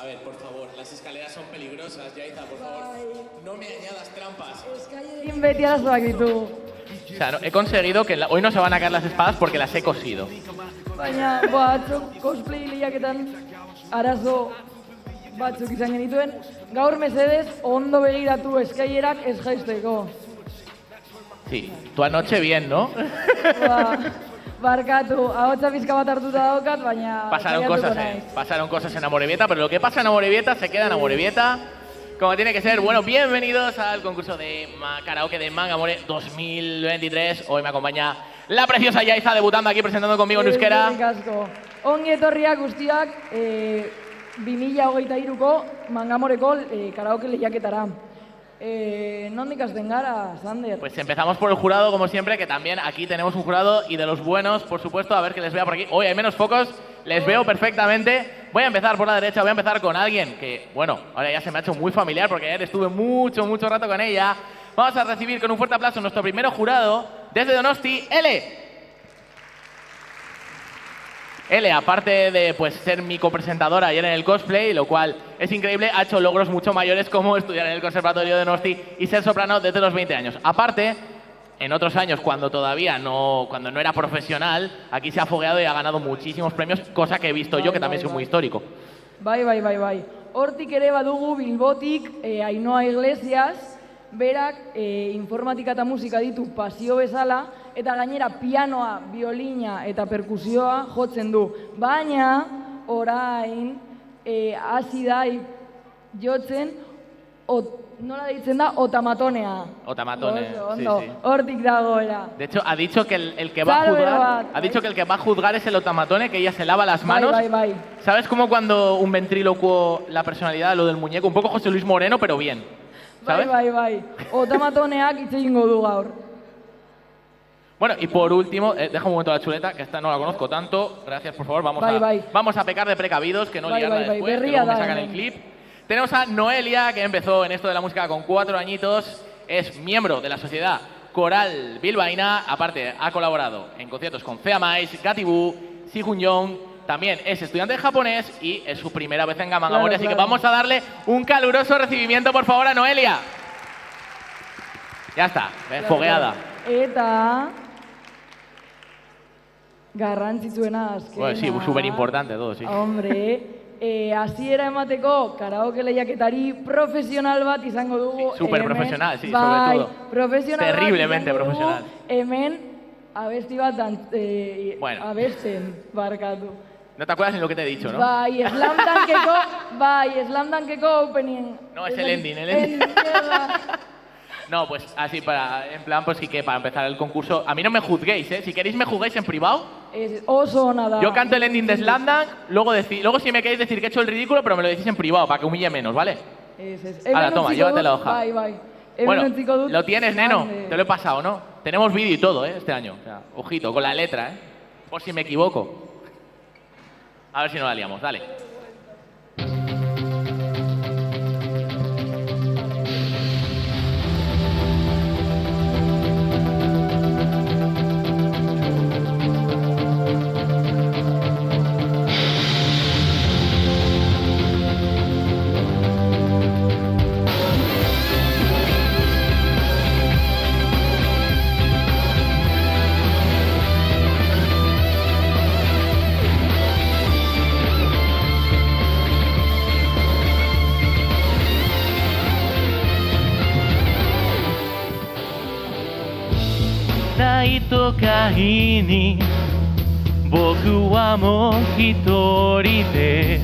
A ver, por favor, las escaleras son peligrosas, Yaiza, por favor. No me añadas trampas. Beti arazoak ditugu. O sea, he conseguido que hoy no se van a caer las espadas porque las he cosido. Baina, batzuk cosplay lehiaketan arazo batzuk izan genituen. Gaur mesedez, ondo begiratu eskailerak ez jaisteko. Sí, tu anoche bien, ¿no? Barkatu, ahotsa pizka bat hartuta daukat, baina... Pasaron cosas en Amorebieta, pero lo que pasa en Amorebieta se queda en Amorebieta, como tiene que ser. Bueno, bienvenidos al concurso de karaoke de Manga Amore 2023. Hoy me acompaña la preciosa Yaiza, debutando aquí, presentando conmigo en euskera. Ongi etorriak guztiak 2023ko Manga Amoreko karaoke lehiaketara. ¿Nondik hasten gara, Sander? Pues empezamos por el jurado, como siempre, que también aquí tenemos un jurado y de los buenos, por supuesto. A ver que les vea por aquí. Hoy hay menos focos, les veo perfectamente. Voy a empezar por la derecha, voy a empezar con alguien que, bueno, ahora ya se me ha hecho muy familiar porque ayer estuve mucho rato con ella. Vamos a recibir con un fuerte aplauso a nuestro primer jurado desde Donosti, Ele. Ele, aparte de ser mi copresentadora ayer en el cosplay, lo cual es increíble, ha hecho logros mucho mayores como estudiar en el Conservatorio de Donosti y ser soprano desde los 20 años. Aparte, en otros años, cuando no era profesional, aquí se ha fogueado y ha ganado muchísimos premios, cosa que he visto yo, que también soy muy histórico. Bai. Hortik ere badugu Bilbotik Ainhoa Iglesias, berak informatika eta musika ditu pasio bezala, eta gainera pianoa, biolina eta perkusioa jotzen du. Baina, orain, hasi da jotzen, nola deitzen da, otamatonea. Otamatone, sí. Hortik dagoela. De hecho, ha dicho que el que va a juzgar es el otamatone, que ella se lava las manos. Bai. ¿Sabes cómo cuando un ventrílocuo, la personalidad, lo del muñeco, un poco José Luis Moreno, pero bien? ¿Sabes? Bai. Otamatoneak hitz egingo du gaur. Bueno, y por último, deja un momento la chuleta, que esta no la conozco tanto. Gracias, por favor. Vamos a pecar de precavidos, que no liarla después, que luego me sacan el clip. Tenemos a Noelia, que empezó en esto de la música con 4 añitos. Es miembro de la Sociedad Coral Bilbaína. Aparte, ha colaborado en conciertos con Fea Mais, Gatibu, Sihun-young. También es estudiante de japonés y es su primera vez en Manga Amore. Así que vamos a darle un caluroso recibimiento, por favor, a Noelia. Ya está, fogueada. Eta... garrantzitsuena azkena. Bueno, sí, súper importante todo, sí. Hombre, hasiera emateko karaoke lehiaketari profesional bat izango dugu. Súper profesional, sí, sobre todo. Profesional terriblemente profesional. Hemen abesti bat abesten, barkatu. No te acuerdas ni lo que te he dicho, ¿no? Bai, Slam Dunkeko opening. No, es el ending. No, pues así en plan, pues sí que para empezar el concurso. A mí no me juzguéis, ¿eh? Si queréis me juzguéis en privado. Oso nada. Yo canto el ending de Slam Dunk, luego si me queréis decir que he hecho el ridículo, pero me lo decís en privado, para que humille menos, ¿vale? Ahora, toma, llévate la hoja. Bai. Bueno, lo tienes, neno. Te lo he pasado, ¿no? Tenemos vídeo y todo, este año. O sea, ojito, con la letra, por si me equivoco. A ver si no la liamos, dale. Kai ni boku wa mo hitori de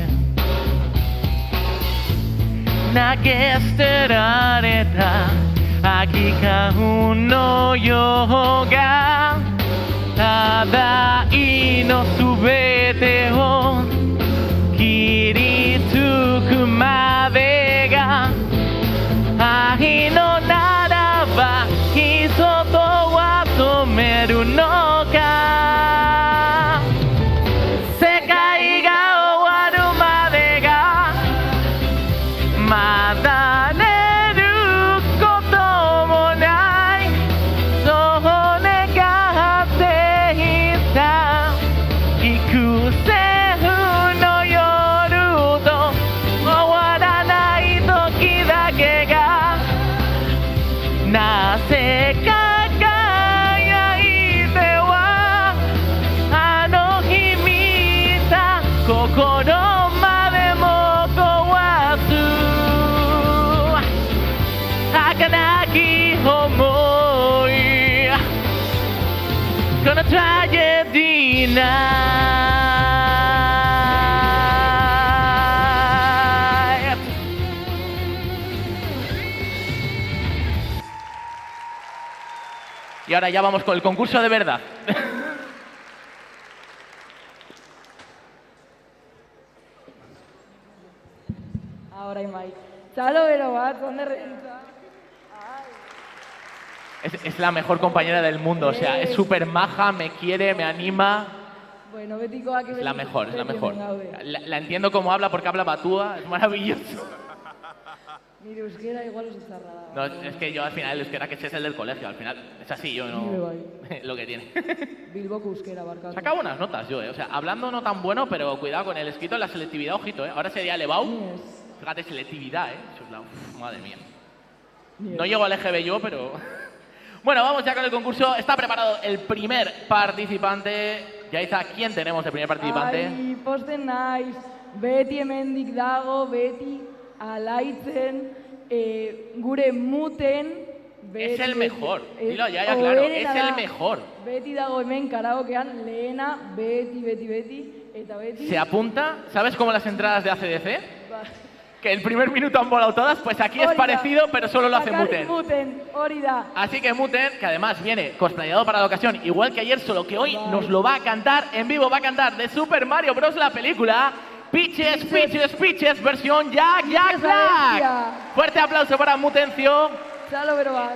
nagesterareta akikaun no yo ga tadai no subete o kiritsuku made ga ai no nara wa hisoto wa tomeru no ka sekai ga owaru made ga madaneru koto mo nai so negatte ita ikuseru Y ahora ya vamos con el concurso de verdad. Ahora Imai. Txalo bero bat, onde rentza. Es la mejor compañera del mundo, o sea, es súper maja, me quiere, me anima. Bueno, betikoak... Es la mejor, es la mejor. La entiendo cómo habla porque habla batúa, es maravilloso. Nire euskera igual os zarrada. No, es que yo al final el euskera que sé es el del colegio, al final es así, yo no... lo que tiene. Bilboko euskera, barcatu. Saca buenas notas yo, o sea, hablando no tan bueno, pero cuidado con el escrito, la selectividad, ojito, Ahora sería elevado. Fíjate, selectividad, Eso es la... madre mía. No llego al EGB yo, pero... Bueno, vamos ya con el concurso. Está preparado el primer participante. Yaiza, ¿quién tenemos de primer participante? Ai, posten naiz. Beti hemendik dago, beti alaitzen, gure muten. Beti, es el mejor. Dilo ya, claro. Es el mejor. Beti dago hemen karaokean, lehena, beti, eta beti. ¿Se apunta? ¿Sabes cómo las entradas de ACDC? Que el primer minuto han volado todas, pues aquí es parecido, pero solo lo hace Muten. Así que Muten, que además viene cosplayado para la ocasión, igual que ayer, solo que hoy nos lo va a cantar en vivo, va a cantar de Super Mario Bros. La película Peaches, Peaches, Peaches, versión Jack Black. Fuerte aplauso para Mutencio.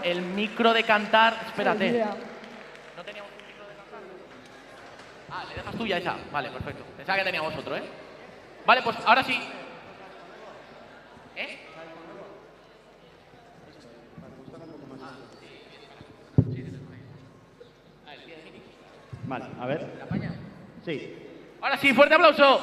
El micro de cantar, espérate. ¿No teníamos un micro de cantar? Ah, le dejas tú ya esa. Vale, perfecto. Pensaba que teníamos otro, Vale, pues ahora sí. Vale, a ver. Sí. Ahora sí, fuerte aplauso.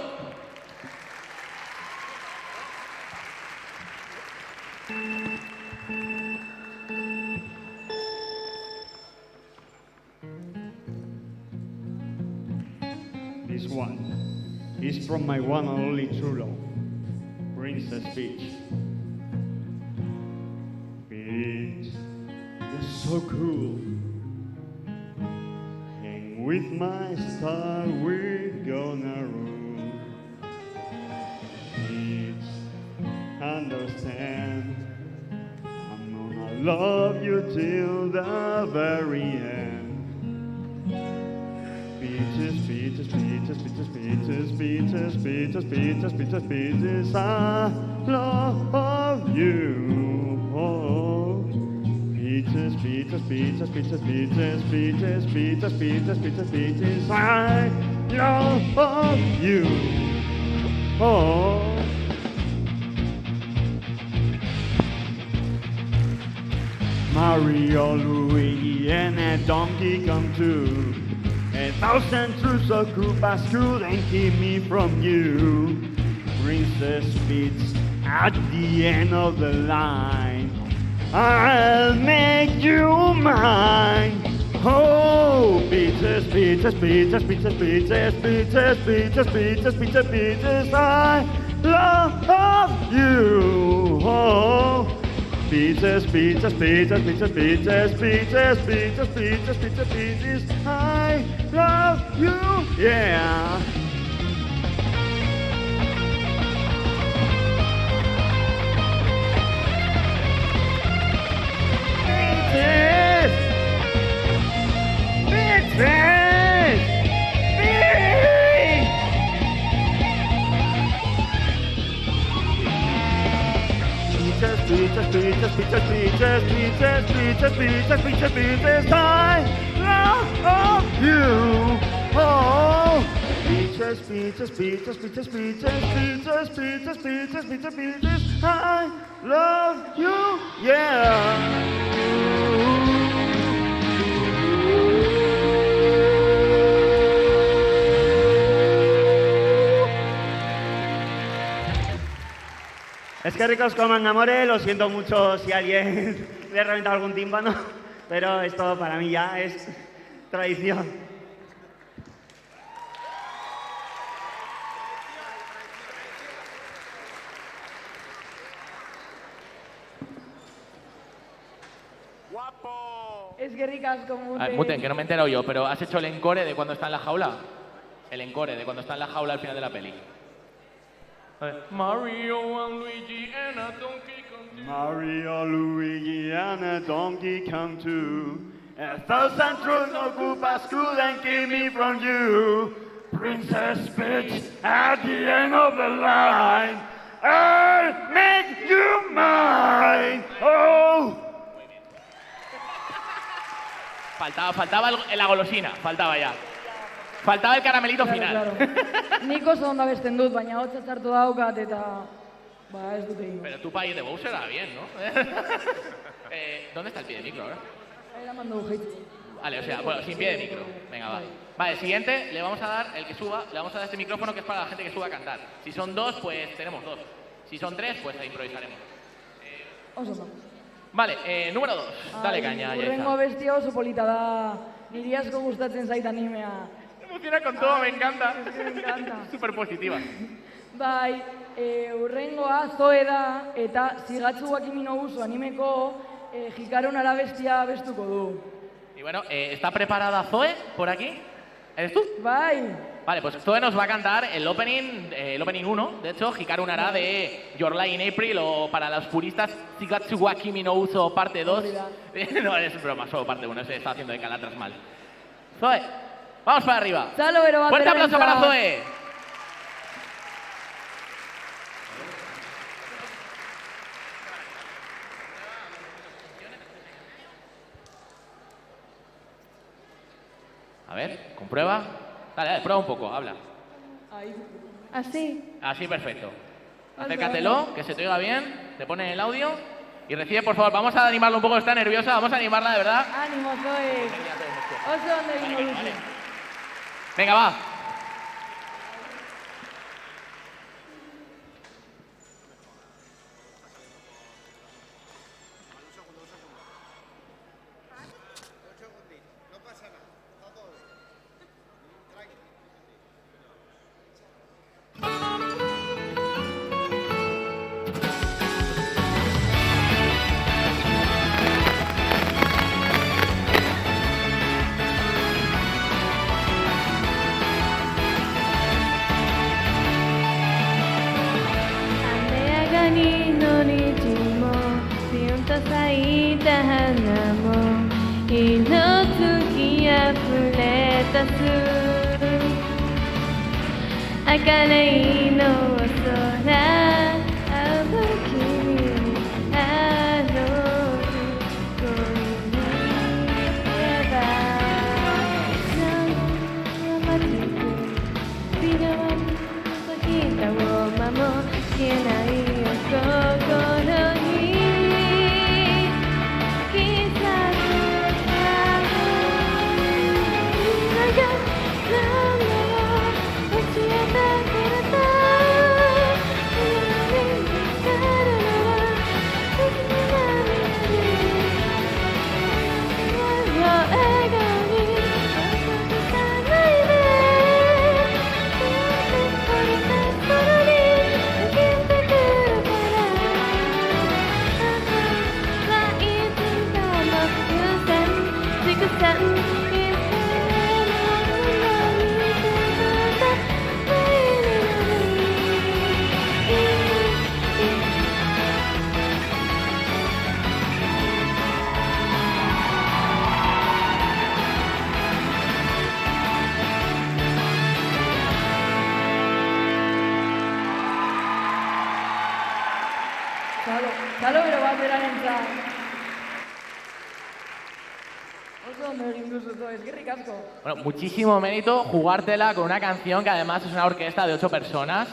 This one is from my one and only true love, Princess Peach. Peach, you're so cool. And with my star we're gonna rule. Peach, understand, I'm gonna love you till the very end. Peaches, peaches, peaches, peaches, peaches, peaches, peaches, peaches, peaches, peaches, I love you. Oh. Peaches, peaches, peaches, peaches, peaches, peaches, peaches, peaches, peaches, peaches, I love you. Oh. Mario, Luigi, and Donkey Kong too. 1,000 troops of Koopas couldn't keep me from you. Princess Peach at the end of the line. I'll make you mine. Oh, peaches, peaches, peaches, peaches, peaches, peaches, peaches, peaches, peaches, peaches, I love you. Oh. Peaches, peaches, peaches, peaches, peaches, peaches, peaches, peaches, peaches, peaches, I love you, yeah. Peaches, peaches, peaches, peaches, peaches, peaches, peaches, peaches, peaches, peaches, peaches, I love you. Oh, peaches, peaches, peaches, peaches, peaches, peaches, peaches, peaches, peaches, peaches, I love you, yeah. Es que ricos coman amores, lo siento mucho si alguien le ha reventado algún tímpano, pero esto para mí ya es tradición. ¡Guapo! Es que ricas como Muten. Muten, que no me he enterado yo, pero ¿has hecho el encore de cuando está en la jaula? El encore de cuando está en la jaula al final de la peli. Mario and Luigi and a Donkey Kong 2. Mario, Luigi and a Donkey Kong 2. 1,000 true no Koopas couldn't keep me from you. Princess Peach at the end of the line. I'll make you mine. Oh. Faltaba la golosina, faltaba ya. Faltaba el caramelito final. Claro. Nik oso ondo abesten dut, baina hotza txartu daukat eta... Ba, ez dute ingo. Pero tu país de Bowser era bien, ¿no? ¿Dónde está el pie de micro ahora? Era mando jeitzu. Vale, o sea, bueno, sin pie de micro. Venga, va. Vale, siguiente, le vamos a dar, el que suba, le vamos a dar este micrófono que es para la gente que suba a cantar. Si son 2, pues tenemos 2. Si son 3, pues improvisaremos. Oso no. Vale, número 2. Dale caña, Urrengo bestia oso polita da. Niri asko gustatzen zait animea. Me emociona con todo, me encanta. Me encanta. Súper positiva. Bai, urrengoa Zoe da, eta Zigatsu Wakimi no Uso animeko Hikaru Nara bestia bestuko du. Y bueno, ¿está preparada Zoe por aquí? ¿Eres tú? Bai. Vale, pues Zoe nos va a cantar el opening 1, de hecho, Hikaru Nara de Your Lie in April, o para los puristas, Shigatsu wa Kimi no Uso parte 2. No, es broma, solo parte 1, se está haciendo de calatras mal. Zoe, vamos para arriba. Fuerte aplauso para Zoe. A ver, comprueba. Dale, prueba un poco, habla. Ahí. Así. Así, perfecto. Acércatelo, que se te oiga bien, te ponen el audio y recibe, por favor, vamos a animarla un poco, está nerviosa, vamos a animarla de verdad. Ánimo, Zoe. Oso ondo egingo duzu. Venga, va. Zalo bero bat beranentzat. Oso ondo egin duzu, eskerrik asko. Bueno, muchísimo mérito jugártela con una canción que además es una orquesta de 8 personas,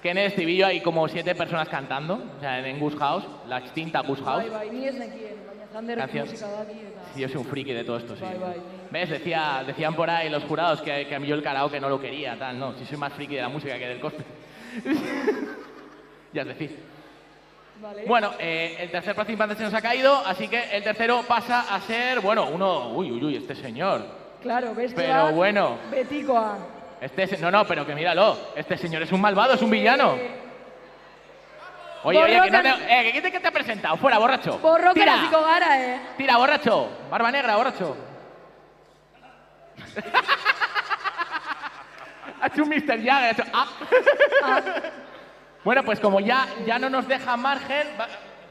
que en el estribillo hay como 7 personas cantando, o sea, en Goose House, la extinta Goose House. Bai, ni ez nekien, baina Zanderek musika daki eta... Sí, yo soy un friki de todo esto, sí. Bai. ¿Ves? Decían por ahí los jurados que a mí yo el karaoke no lo quería, tal, no, si soy más friki de la música que del cosplay. Ya es decir. Vale. Bueno, el tercer participante se nos ha caído, así que el tercero pasa a ser, bueno, uno... Uy, este señor. Claro, beste Pero bat, bueno. betikoa. No, pero que míralo, este señor es un malvado, es un villano. Oye, que no te... ¿Qué te ha presentado? Fuera, borracho. Borrokan hasiko gara, Tira, borracho. Barba negra, borracho. Ha hecho un Mr. Jagger, ha hecho... Bueno, pues como ya no nos deja margen...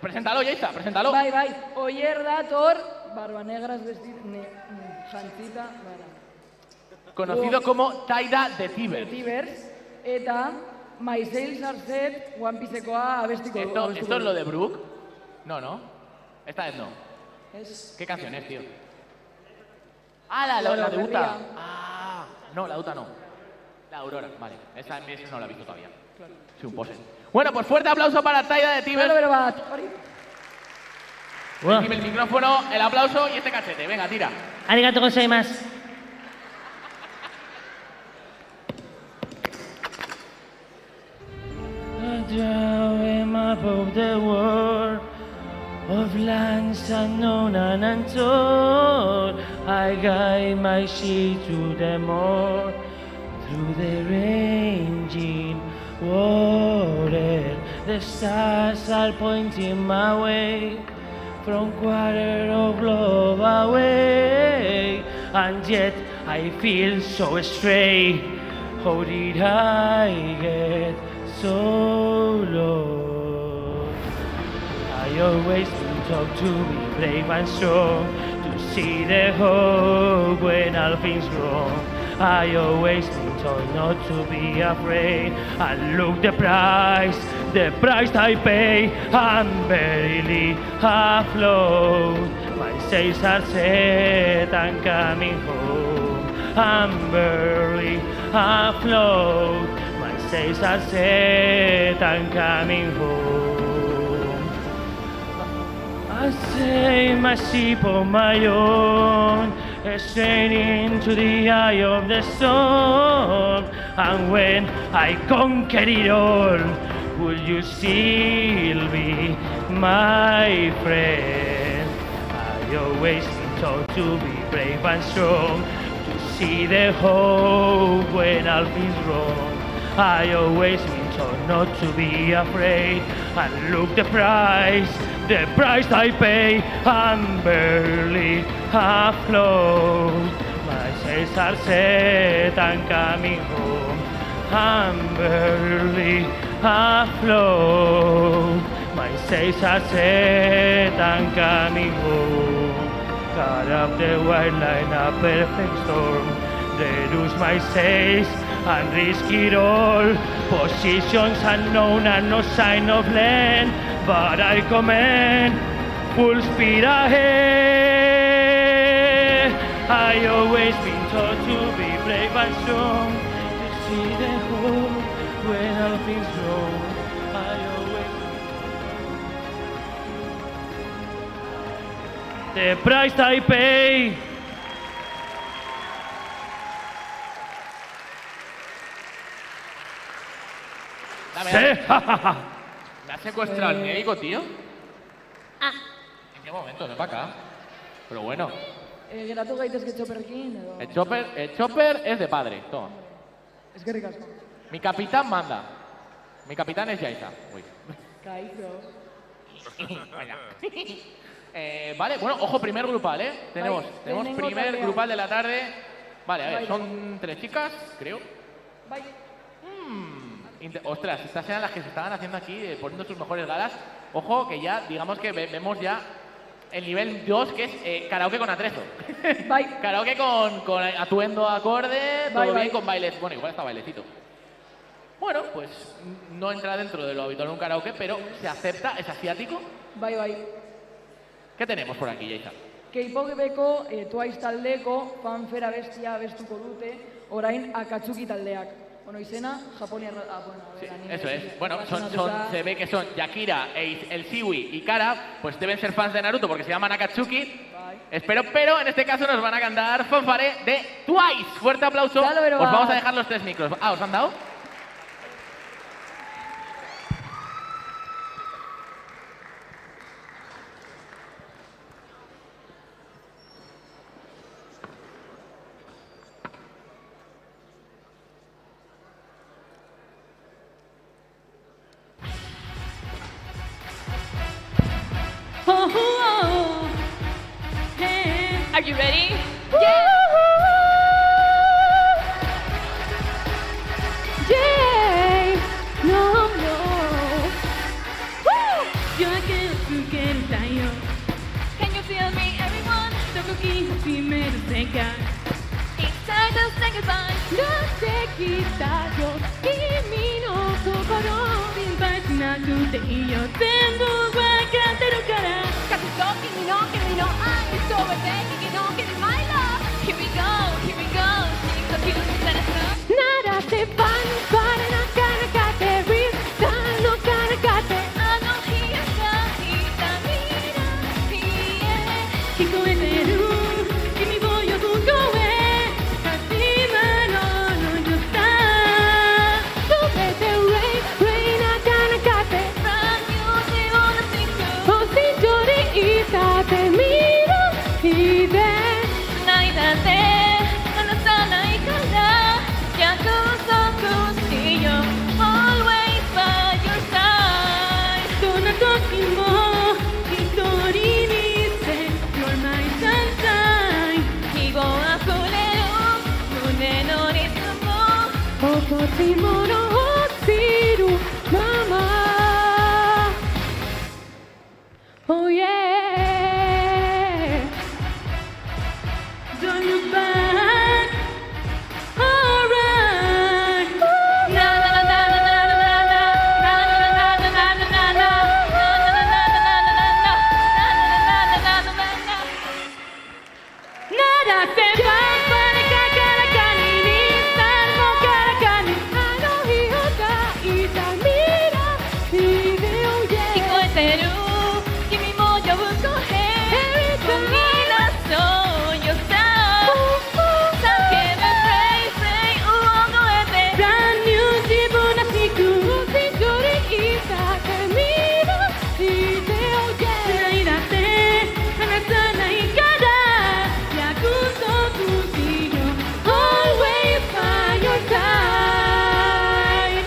Preséntalo, Yaisa, preséntalo. Bai, Oier dator barba negras, jantzita, Conocido como Taida de Tibers. Eta Myself Sarset, One Piecekoa abestiko du. ¿Esto es lo de Brooke? No. Esta vez no. ¿Qué canción es, tío? Ah, la de Uta. Ah, no, la Uta no. La Aurora, vale. Esa no la he visto todavía. Sí, un pose. Bueno, pues fuerte aplauso para Taida de Tibers. Encima el micrófono, el aplauso y este cachete. Venga, tira. Arigato gozaimasu. I'm above the world of lands unknown and untold. I guide my ship to the more, through the ranging water. The stars are pointing my way, from quarter of globe away. And yet I feel so stray. How did I get so low? I always been taught to be brave and strong, to see the hope when all things wrong. I always been taught not to be afraid. And look the price I pay. I'm barely afloat. My sails are set and coming home. I'm barely afloat. My sails are set and coming home. I sail my ship on my own, straight into the eye of the storm. And when I conquer it all, will you still be my friend? I always been taught to be brave and strong, to see the hope when all is wrong. I always been taught not to be afraid. And look the price I pay. I'm barely afloat. My sails are set and coming home. I'm barely afloat. My sails are set and coming home. Caught up the white line, a perfect storm. Reduce my sails and risk it all. Positions unknown and no sign of land, but I command full speed ahead. I always been taught to be brave and strong, to see the hope when all things wrong. I always the price I pay. ¿Me ha secuestrado el médico, tío? ¿En qué momento? Ven para acá. Pero bueno. Geratu gaitezke txoperrekin edo... El chopper es de padre. Toma. Eskerrik asko. Mi capitán manda. Mi capitán es Yaiza. Uy. Kaito. Vale, bueno, ojo, primer grupal, ¿eh? Tenemos primer grupal de la tarde. Vale, a ver, son 3 chicas, creo. Ostras, estas eran las que se estaban haciendo aquí, poniendo sus mejores galas. Ojo, que ya, digamos que vemos ya el nivel 2, que es karaoke con atrezo. Karaoke con atuendo acorde, todo bien, con bailes. Bueno, igual está bailecito. Bueno, pues no entra dentro de lo habitual en un karaoke, pero se acepta, es asiático. ¿Qué tenemos por aquí, Yaiza? K-popeko Twice taldeko fanfera bestia abestuko dute, orain Akatsuki taldeak. Bueno, izena, Japonia... Sí, eso es. Bueno, se ve que son Yakira, el Siwi y Kara, pues deben ser fans de Naruto porque se llaman Akatsuki. Espero, pero en este caso nos van a cantar fanfare de Twice. Fuerte aplauso. Os vamos a dejar los 3 micros. Ah, ¿os han dado? Are you ready? Yeah! Yeah! No, no. Woo! Yo que tú que tayo. Can you feel me, everyone? けさ出してきたよ君の心心配しなくていいよ全部わかってるから風と君の愛そうは全力の君 My love Here we go 深呼吸したらさならってバンバレなかなかでリスターのかなかであの日がいた未来へ聞こえてる君を呼ぶ声始まるのよさ全て Rain なかなかで Brand new day on the single 星空にいたって未来で泣いたって離さないから約束しよう Always by your side どんな時も一人にして You're my sunshine 希望あふれる胸のリズム落とし物落ちるまま Oh yeah Don't look back Alright Na na na na na na na na na na na na naなら先輩まで高らかに日産も高らかにあの日を抱いた未来で Oh yeah 聞こえてる君も呼ぶ声踏み出そうよさ叫ぶ Praise 大声で Brand new 自分らしく星空にいたって未来で Oh yeah 繋いだって離さないから約束しよう Always by your side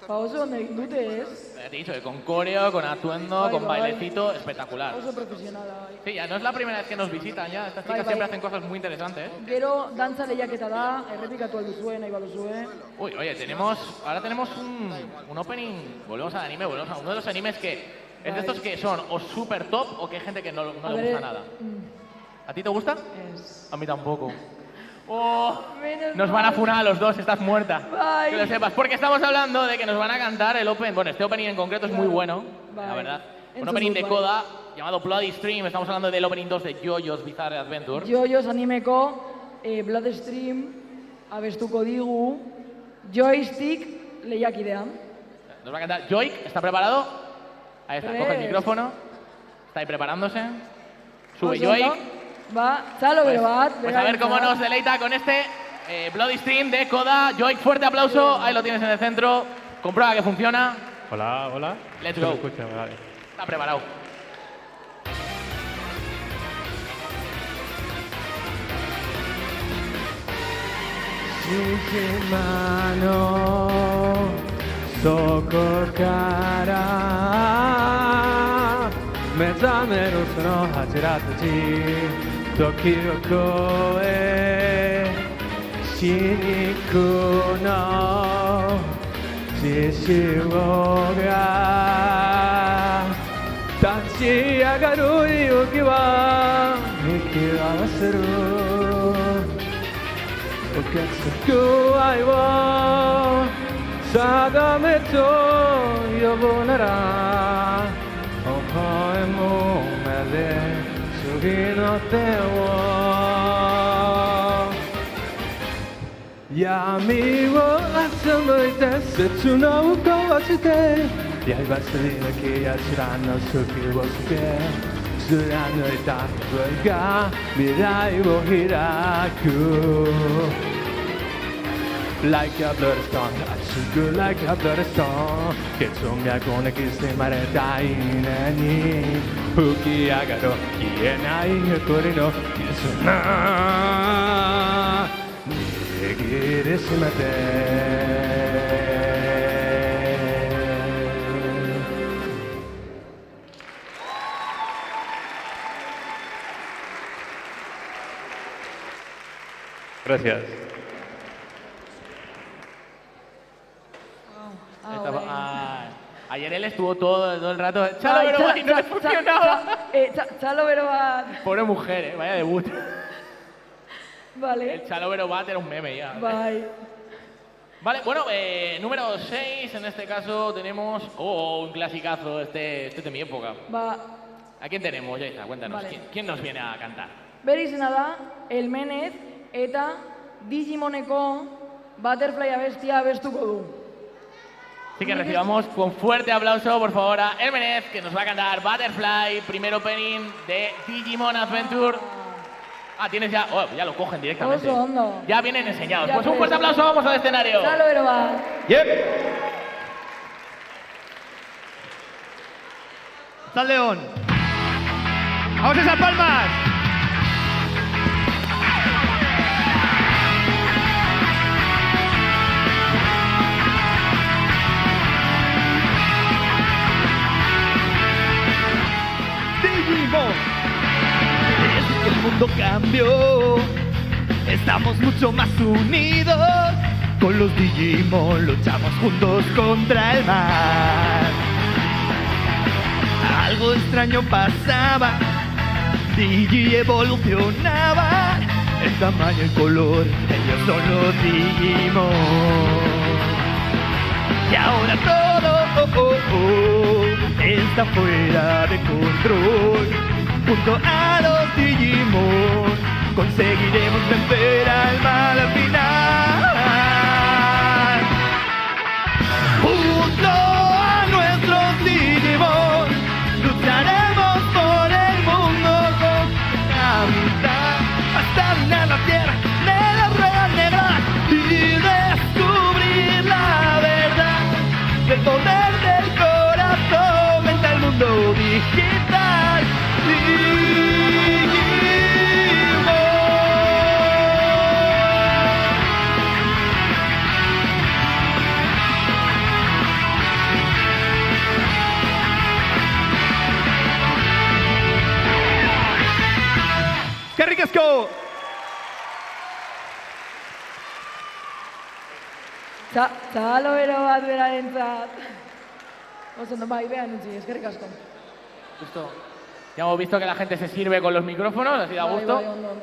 Oso donde dute es. Te he dicho que con coreo, con atuendo, Bai, con bai. bailecito, espectacular. Oso profesionala. Bai. Sí, ya no es la primera vez que nos visitan ya. Estas Bai, chicas bai. siempre hacen cosas muy interesantes. Gero, dantza lehiaketa da, errepikatu alduzue, nahi baduzue. Uy, oye, ahora tenemos un opening. Volvemos al anime, volvemos a uno de los animes que es de estos que son o super top o que hay gente que no le gusta nada. ¿A ti te gusta? Es. A mí tampoco. Oh, Menos nos van a mal. funar a los dos, estás muerta. Bai. Que lo sepas, porque estamos hablando de que nos van a cantar el opening. Bueno, este opening en concreto es muy bueno, la Bai. verdad. Un Entzun opening dut, de bai. Koda llamado Bloody Stream. Estamos hablando del opening 2 de JoJo's Bizarre Adventure. Jojo's animeko Bloodstream abestuko digu Joystick lehiakidea. Nos va a cantar Joik, ¿está preparado? Ahí está, coge el Tres. micrófono. Está ahí preparándose. Sube Oso Joik. ondo. Ba, txalo bero bat. Pues a ver cómo nos deleita con este Bloody Stream de Koda. Joik, fuerte aplauso. Ahí lo tienes en el centro. Comprueba que funciona. Hola, hola. Let's ¿Se me go. escucha? Vale. Está preparado. Mano そこから目覚めるその柱たち時を越え死肉の血潮が立ち上がる勇気は引き合わせる受け継ぐ愛を定めと呼ぶなら微笑む目で次の手を闇を集めて切なを壊して刃すり抜き奴らの隙をつけ貫いた声が未来を開くLike a bloodstone 熱く Like a bloodstone 血脈を握り迫まれた稲に吹き上がる消えない誇りの絆握りしめて Gracias. Ayer él estuvo todo el rato. Chalo, pero va, y no le funcionaba. Chalo, pero va. Pobre mujer, vaya debut. Vale. El Chalo, pero va, era un meme ya. Bye. Vale, bueno, número 6, en este caso tenemos... un clasicazo, este de mi época. Va. ¿A quién tenemos, Yaiza? Cuéntanos, Vale. ¿quién nos viene a cantar? Berizena da, Elmenez eta Digimoneko Butterfly abestia abestuko du. Así que recibamos con fuerte aplauso, por favor, a Elmenez, que nos va a cantar Butterfly, primer opening de Digimon Adventure. Tienes ya... ya lo cogen directamente. Oso ondo. Ya vienen enseñados. Ya Pues un fuerte aplauso, vamos al escenario. Chalo, pero va. Yep. Sal León. Vamos a esas palmas. Digimon. Desde que el mundo cambió, estamos mucho más unidos. Con los Digimon luchamos juntos contra el mal. Algo extraño pasaba, Digi evolucionaba, el tamaño y color, ellos son los Digimon. Y ahora todo está fuera de control. Junto a los Digimon conseguiremos vencer al mal al final. Junto a nuestros Digimon lucharemos por el mundo con la mitad hasta dominar la tierra de las ruedas negras y descubrir la verdad del poder del corazón frente al mundo digital. ¡Qué ricasco! Chalo, pero bat berarentzat. Oso ondo, bai, behan utzi, eskerrik asko. Justo. Ya hemos visto que la gente se sirve con los micrófonos, así da gusto. Bai, ondo.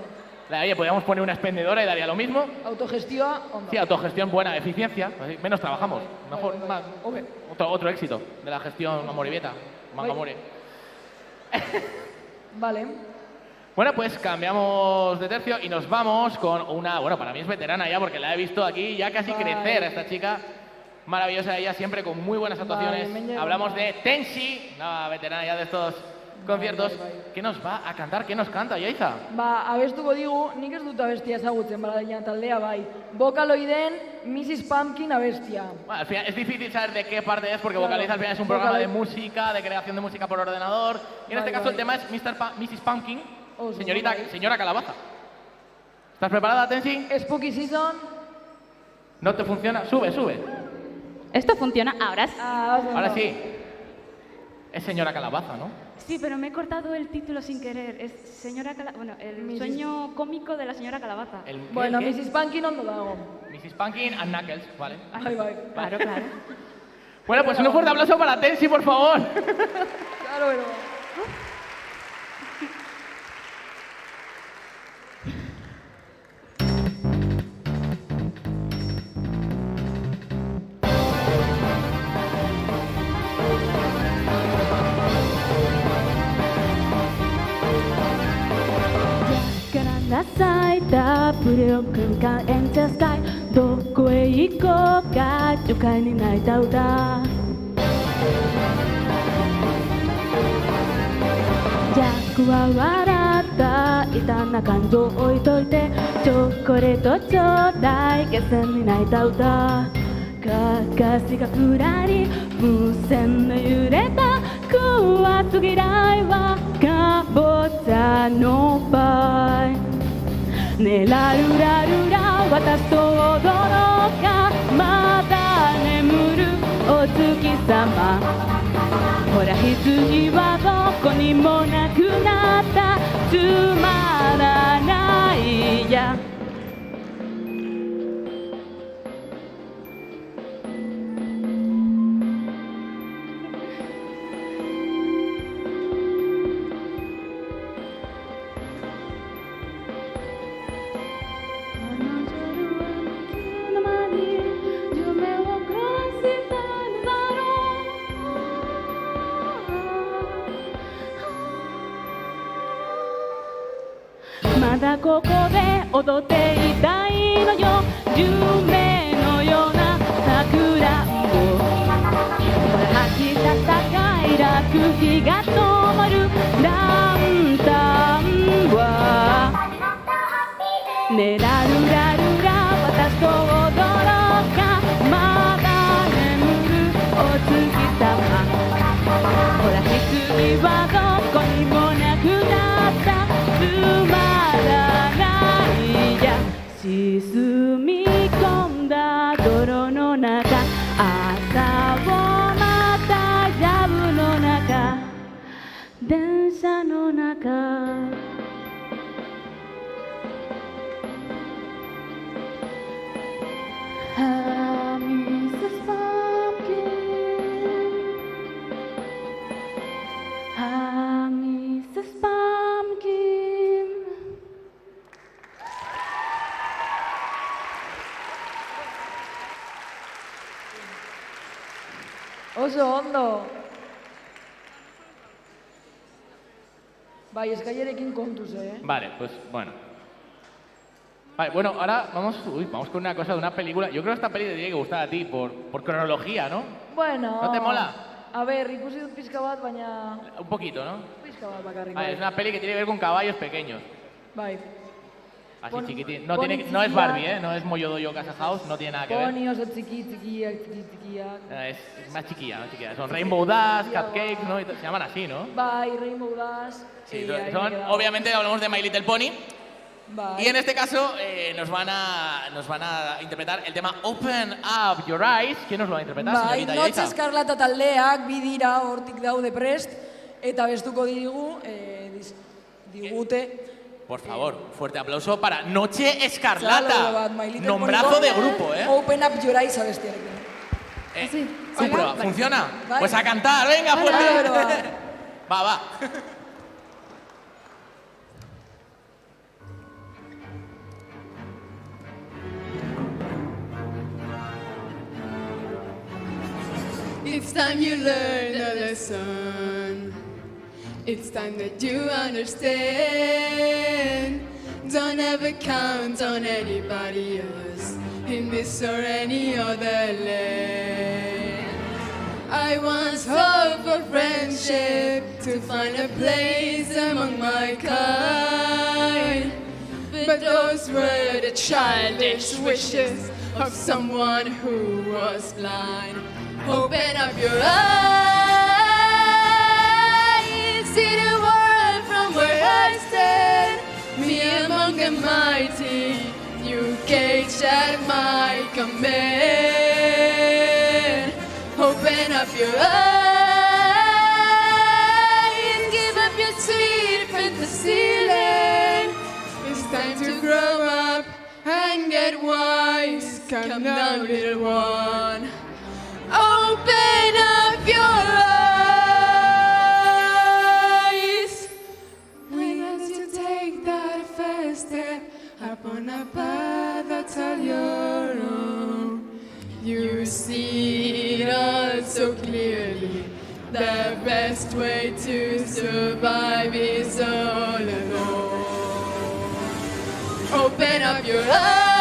Oye, podríamos poner una expendedora y daría lo mismo. Autogestioa, ondo. Sí, autogestión buena, eficiencia. Así, menos trabajamos. Mejor, Bai. más. Hobe. Otro éxito de la gestión Amoribieta. Mangamore. Vale. Bueno, pues cambiamos de tercio y nos vamos con una... Bueno, para mí es veterana ya porque la he visto aquí ya casi crecer a esta chica. Maravillosa ella, siempre con muy buenas actuaciones. Hablamos de Tenshi, una veterana ya de estos conciertos. ¿Qué nos va a cantar? ¿Qué nos canta, Yaiza? Abestuko digu, nik ez dut abestia ezagutzen, balaina taldea bai. Vocaloiden Mrs. Pumpkin abestia. Bueno, al final es difícil saber de qué parte es porque Vocaliza al final es un programa de música, de creación de música por ordenador. Y en este caso el tema es Mrs. Pumpkin, señora Calabaza. ¿Estás preparada, Tenshi? Spooky Season. ¿No te funciona? Sube. Esto funciona ahora. Ahora sí. Es señora Calabaza, ¿no? Sí, pero me he cortado el título sin querer. Es señora Calabaza. Bueno, el sueño cómico de la señora Calabaza. Bueno, Mrs. Pumpkin ondo dago. Mrs. Pumpkin and Knuckles, vale. Bai. Claro. Bueno, pues un fuerte aplauso para Tenshi, por favor. Claro, pero...咲いたブルー空間エンジェルスカイどこへ行こうか愉快に泣いた歌ジャックは笑った異端な感情を置いといてチョコレートちょうだい下船に泣いた歌かかしがふらり風船の揺れた怖すぎないわかぼちゃのパイねラルラルラ私と踊ろうかまだ眠るお月様ほら羊はどこにもなくなったつまらないやだここで踊っていたいのよ夢のようなさくらんぼ秋戦いらく日が灯まるランタンはねらるらるら私と踊ろうかまだ眠るお月様ほら棺はどこにもなくなったつまらないや沈み込んだ泥の中朝をまた藪の中電車の中Mrs. Pumpkin Mrs. Pumpkin Oso ondo. Bai, eskailerekin kontuz, Vale, pues bueno. Vale, bueno, ahora vamos con una cosa de una película. Yo creo que esta peli te tiene que gustar a ti por cronología, ¿no? Bueno... ¿No te mola? A ver, ikusi dut pizka bat, baina... Un poquito, ¿no? Pizka bat bakarrik. Vale, es una peli que tiene que ver con caballos pequeños. Bai. Así chiquitín. No es Barbie, ¿eh? No es Moyodoyo Casa House, no tiene nada que ver. Poni oso txikiak. Es más chiquilla, más chiquilla. Son Rainbow Dash, Cupcakes, ¿no? Se llaman así, ¿no? Bai, Rainbow Dash. Sí, son, obviamente hablamos de My Little Pony. Bai. Y en este caso nos van a interpretar el tema Open Up Your Eyes. ¿Quién nos lo va a interpretar, bai, señorita Notz Yaitza? Eskarlata taldeak bi dira hortik daude prest eta bestuko digute. Por favor, fuerte aplauso para Noche Escarlata. Claro, bat, My Little Nombrazo Pony de grupo, ¿eh? Open Up Your Eyes abestiarekin. Sí, Hola. prueba, ¿funciona? Vale. Pues a cantar, venga, fuerte. Claro. Va. It's time you learn a lesson. It's time that you understand. Don't ever count on anybody else in this or any other land. I once hoped for friendship to find a place among my kind. But those were the childish wishes of someone who was blind. Open up your eyes, see the world from where I stand. Me among the mighty, you caged at my command. Open up your eyes, give up your sweet fantasy land. It's time to grow up and get wise. Come now, little one. Open up your eyes. We got to take that first step up on a path that's all your own. You see it all so clearly. The best way to survive is all alone. Open up your eyes.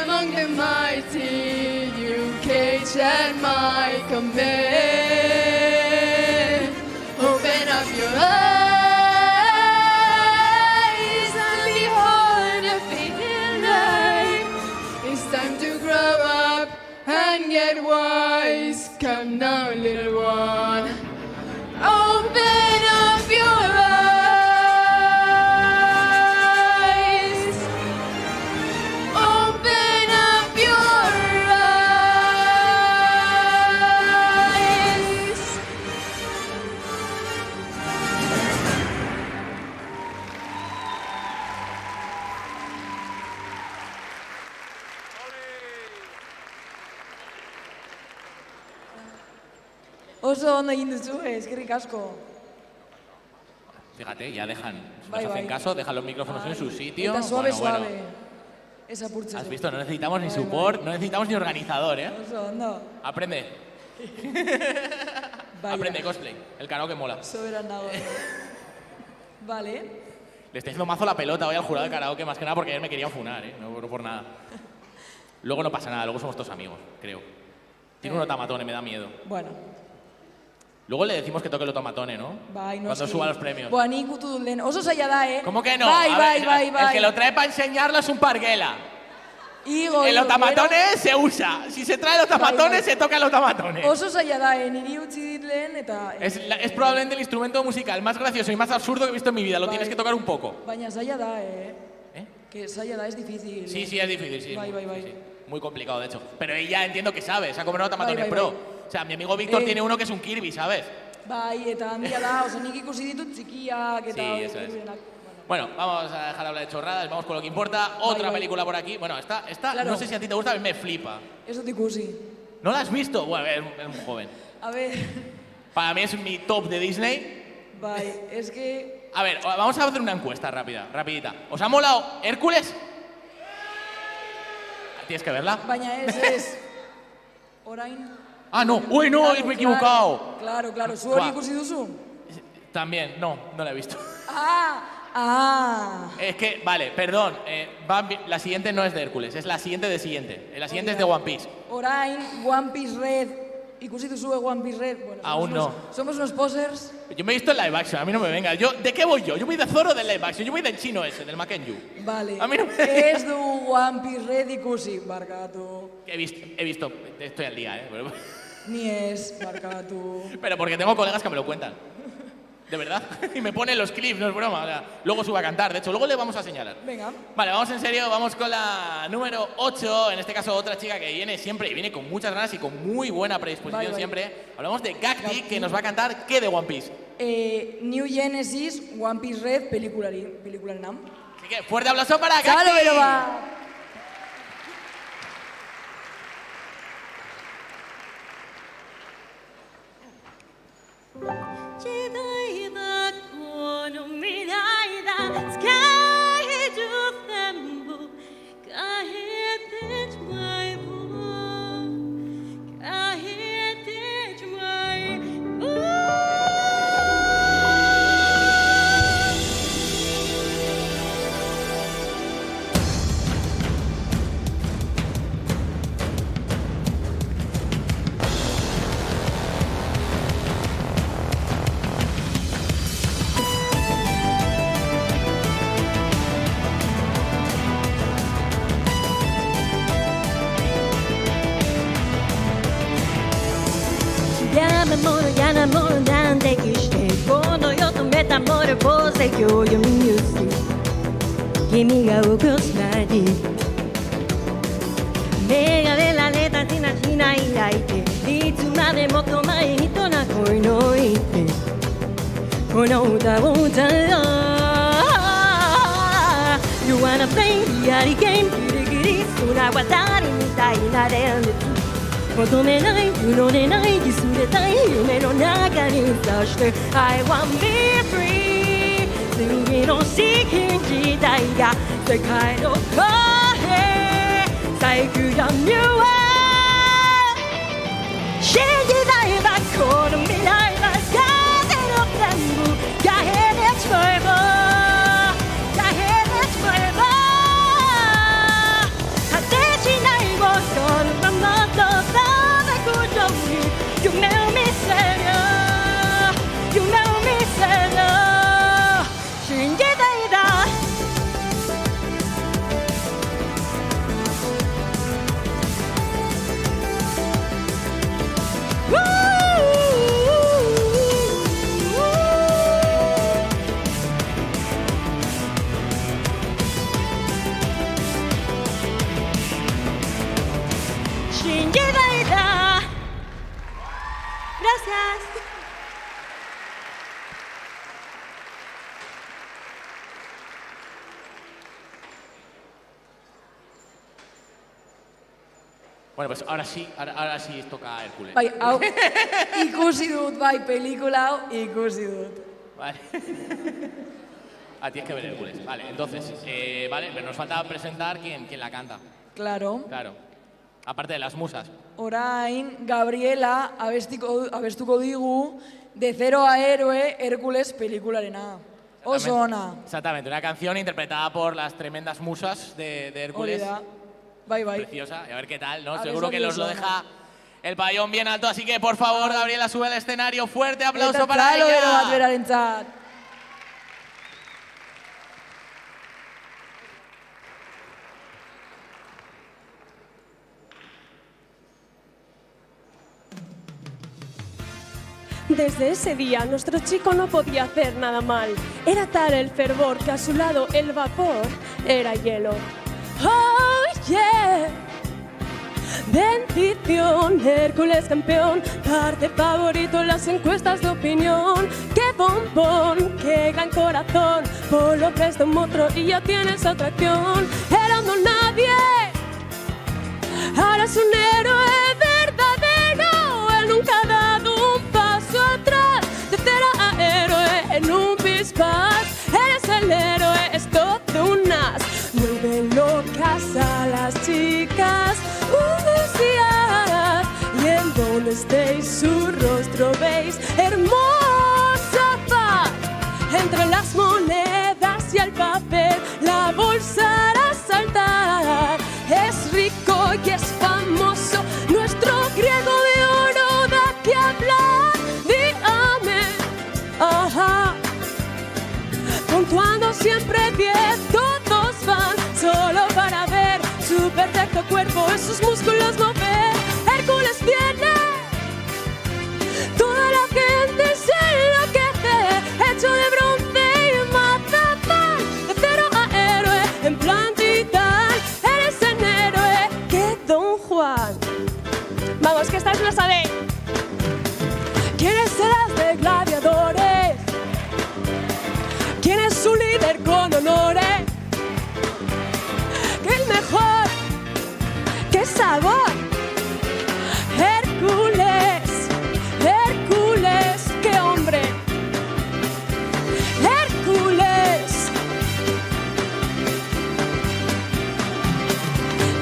Among the mighty, you cage at my command. Open up your eyes and behold the fading light. It's time to grow up and get wise. Come now, little one. Open up your eyes. Open up your eyes. Oso ondo egin duzu, eskerrik asko. Fíjate, ya dejan, si Bai, nos hacen bai. caso, dejan los micrófonos en su sitio. Eta suave, Bueno. suave. Ez apurtzeko. Has visto, no necesitamos ni Bai, support, no necesitamos ni organizador, ¿eh? Oso ondo. Aprende. Aprende cosplay. El karaoke mola. Soberan nago. Vale. Le estoy haciendo mazo la pelota hoy al jurado de karaoke, más que nada porque ayer me querían funar, no por nada. Luego no pasa nada, luego somos todos amigos, creo. Tiene unos tamatones, me da miedo. Bueno. Luego le decimos que toque los tamatones, ¿no? Bai, no cuando suba los premios. Boa, nik utu dut lehen. Oso zaila da, ¿Cómo que no? Bai. El que lo trae para enseñarlo es un parguela. Igo, los tamatones se usa. Si se trae los tamatones, se tocan los tamatones. Oso zaila da, niri utzi dit lehen eta... Es probablemente el instrumento musical más gracioso y más absurdo que he visto en mi vida. Lo tienes que tocar un poco. Baina zaila da, Que zaila da, es difícil. Sí, es difícil, sí. Bai. Sí. Muy complicado, de hecho. Pero ella entiendo que sabe, se ha comprado tamatones pro. O sea, mi amigo Víctor tiene uno que es un Kirby, ¿sabes? Bai, eta handia da, oso nik ikusi ditut txikiak eta... Sí, eso es. Bueno, vamos a dejar hablar de chorradas, vamos con lo que importa. Otra película por aquí. Bueno, esta claro. No sé si a ti te gusta, a mí me flipa. Eso te ikusi. ¿No la has visto? Bueno, eres muy joven. A ver... Para mí es mi top de Disney. Bai, es que... A ver, vamos a hacer una encuesta rapidita. ¿Os ha molado Hércules? Tienes que verla. Baina es... Orain... Ah, no. Uy, no, me he equivocado. Claro. ¿Zu hori ikusi duzu? También, no la he visto. Es que, vale, perdón. La siguiente no es de Hércules, es la siguiente de siguiente. La siguiente es de One Piece. Orain, One Piece Red. Ikusi duzu One Piece Red. Bueno, aún no. Somos unos posers. Yo me he visto en live action, a mí no me venga. ¿De qué voy yo? Yo voy de Zoro del live action, yo voy del chino ese, del Makenyu. Vale. A mí no me... Ez du One Piece Red ikusi, barkatu. He visto, estoy al día, Pero... Ni es, barkatu. Pero porque tengo colegas que me lo cuentan. De verdad. Y me ponen los clips, no es broma. O sea, luego sube a cantar, de hecho, luego le vamos a señalar. Venga. Vale, vamos en serio, vamos con la número 8. En este caso, otra chica que viene siempre y viene con muchas ganas y con muy buena predisposición siempre. Hablamos de Gakti, que nos va a cantar ¿qué de One Piece? New Genesis, One Piece Red, pelikularen nam. ¿Qué? Fuerte aplauso para Gakti. ¡Salo, pero va! You wanna play the game, giri suna watari mitai narendu. 求めない、うれない、ディスれたい夢の中にさして I want be free 次の資金時代が世界の公平最悪がミューア信じないばこの未来は風の全部が変でしまえばが変でしまえば果てしないもそのままと夢を見せる夢を見せる信じたいだ信じたいだGracias. Bueno, pues ahora sí toca Hércules. Bai, hau, ikusi dut, bai, pelikula hau, ikusi dut. Vale. Tienes que ver Hércules. Vale, entonces, vale, pero nos falta presentar quién la canta. Claro. Claro. Aparte de las musas. Orain, Gabriela abestuko digu de Cero a Héroe Hércules pelikularena. Oso ona. Exactamente, una canción interpretada por las tremendas musas de Hércules. Hori da. Bai. Preciosa, y a ver qué tal, ¿no? A Seguro ver, que nos lo oso deja el pabellón bien alto, así que por favor, Gabriela, sube al escenario. Fuerte aplauso para ella. Eta bat berarentzat. Desde ese día nuestro chico no podía hacer nada mal. Era tal el fervor que a su lado el vapor era hielo. Oh yeah. Bendición, Hércules campeón, parte favorito en las encuestas de opinión. ¡Qué bombón! ¡Qué gran corazón! Por lo que es de un monstruo y ya tienes atracción. Era un don nadie, ahora es un héroe verdadero. Él nunca ha dado un paso atrás, de cero a héroe en un pispás. Eres el héroe, es todo un as. Vuelve locas a las chicas. Y en donde estéis su rostro veis hermosa paz. Entre las monedas y el papel la bolsa hará saltar. Es rico y es famoso, nuestro griego de oro da que hablar. Dígame, ajá. Puntuando siempre 10, todos van solo para ver su perfecto cuerpo, esos músculos mover. Hércules viene, toda la gente se enloquece, hecho de bronce y mazapán, de cero a héroe en plan titán. Eres el héroe que Don Juan. Vamos, que esta es la sabéis. ¿Quiénes serás de gladiadores? ¿Quién es su líder con honores? ¡Qué el mejor! ¡Qué sabor! Hércules, Hércules, qué hombre. Hércules.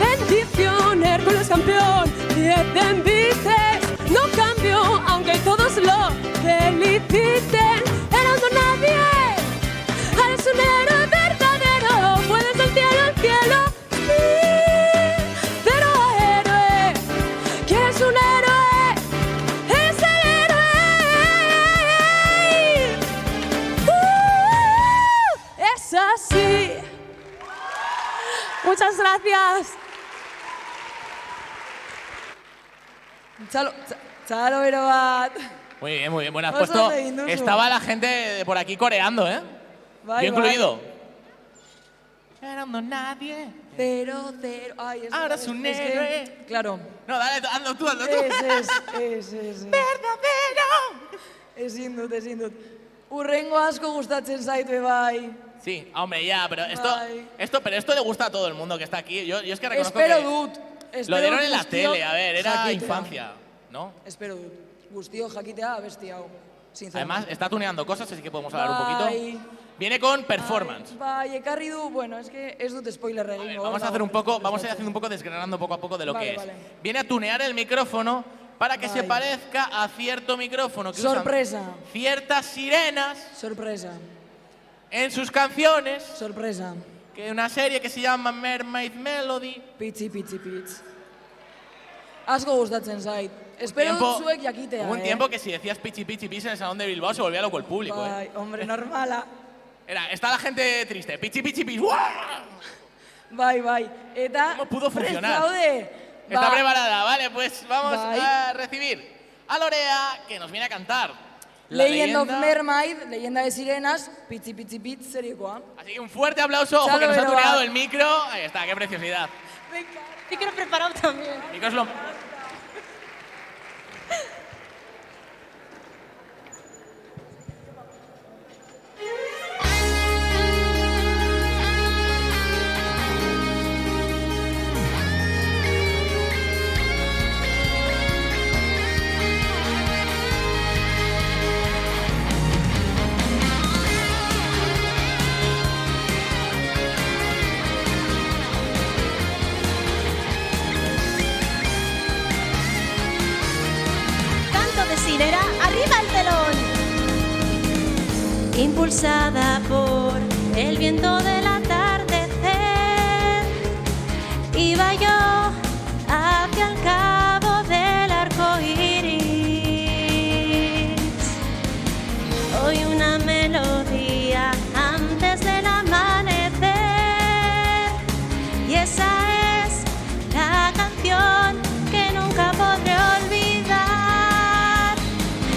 Bendición, Hércules campeón, 10 envites, no cambió, aunque todos lo feliciten. Era un don nadie, eres un héroe verdadero, puedes del cielo al cielo. Pero héroe, que es un héroe, es el héroe. Es así. Muchas gracias. Txalo bero bat. Muy bien, muy bien. Bueno, has Oso puesto... egin duzu. Estaba la gente de por aquí coreando, ¿eh? Bai, Yo bai. incluido. Era un don nadie. Cero. Ay, Ahora es un que, héroe. claro. No, dale, hazlo tú, hazlo tú. Es. Verdadero. Ezin dut. Urrengo asko gustatzen zait bai. Sí, hombre, ya, pero Bai. esto le gusta a todo el mundo que está aquí. Yo es que reconozco Espero que dut. lo dieron en la guztiok tele, a ver, era jakitea. infancia, ¿no? Espero dut. Guztiok jakitea abesti hau. Sinceramente. Además, está tuneando cosas, así que podemos hablar un Bai. poquito. Viene con performance. Bai, ekarri du, bueno, es que ez dut spoiler A ver, egingo. vamos a hacer un poco, vamos a ir haciendo un poco, desgranando poco a poco de lo Vale, que es. vale. Viene a tunear el micrófono para que se Bai. parezca a cierto micrófono que Sorpresa. usan ciertas sirenas Sorpresa. en sus canciones, Sorpresa. que una serie que se llama Mermaid Melody. Pitzi. Asko gustatzen zait. Espero dut zuek jakitea, Hubo un tiempo que si decías pichi pichi pis en el salón de Bilbao se volvía loco el público, Bai, hombre, normala. Está la gente triste, pichi pichi pis. ¡Guau! Bai. Eta... ¿Cómo pudo prest funcionar? zaude? Está preparada, vale, pues vamos Bai. a recibir a Lorea, que nos viene a cantar la Legend of leyenda. Mermaid, leyenda de sirenas, pitzi seriekoa. Así que un fuerte aplauso, ojo Chalo, que nos ha Beroa. tuneado el micro. Ahí está, qué preciosidad. Sí que lo he preparado también. Micro es lo... impulsada por el viento del atardecer. Iba yo hacia el cabo del arco iris. Hoy una melodía antes del amanecer. Y esa es la canción que nunca podré olvidar.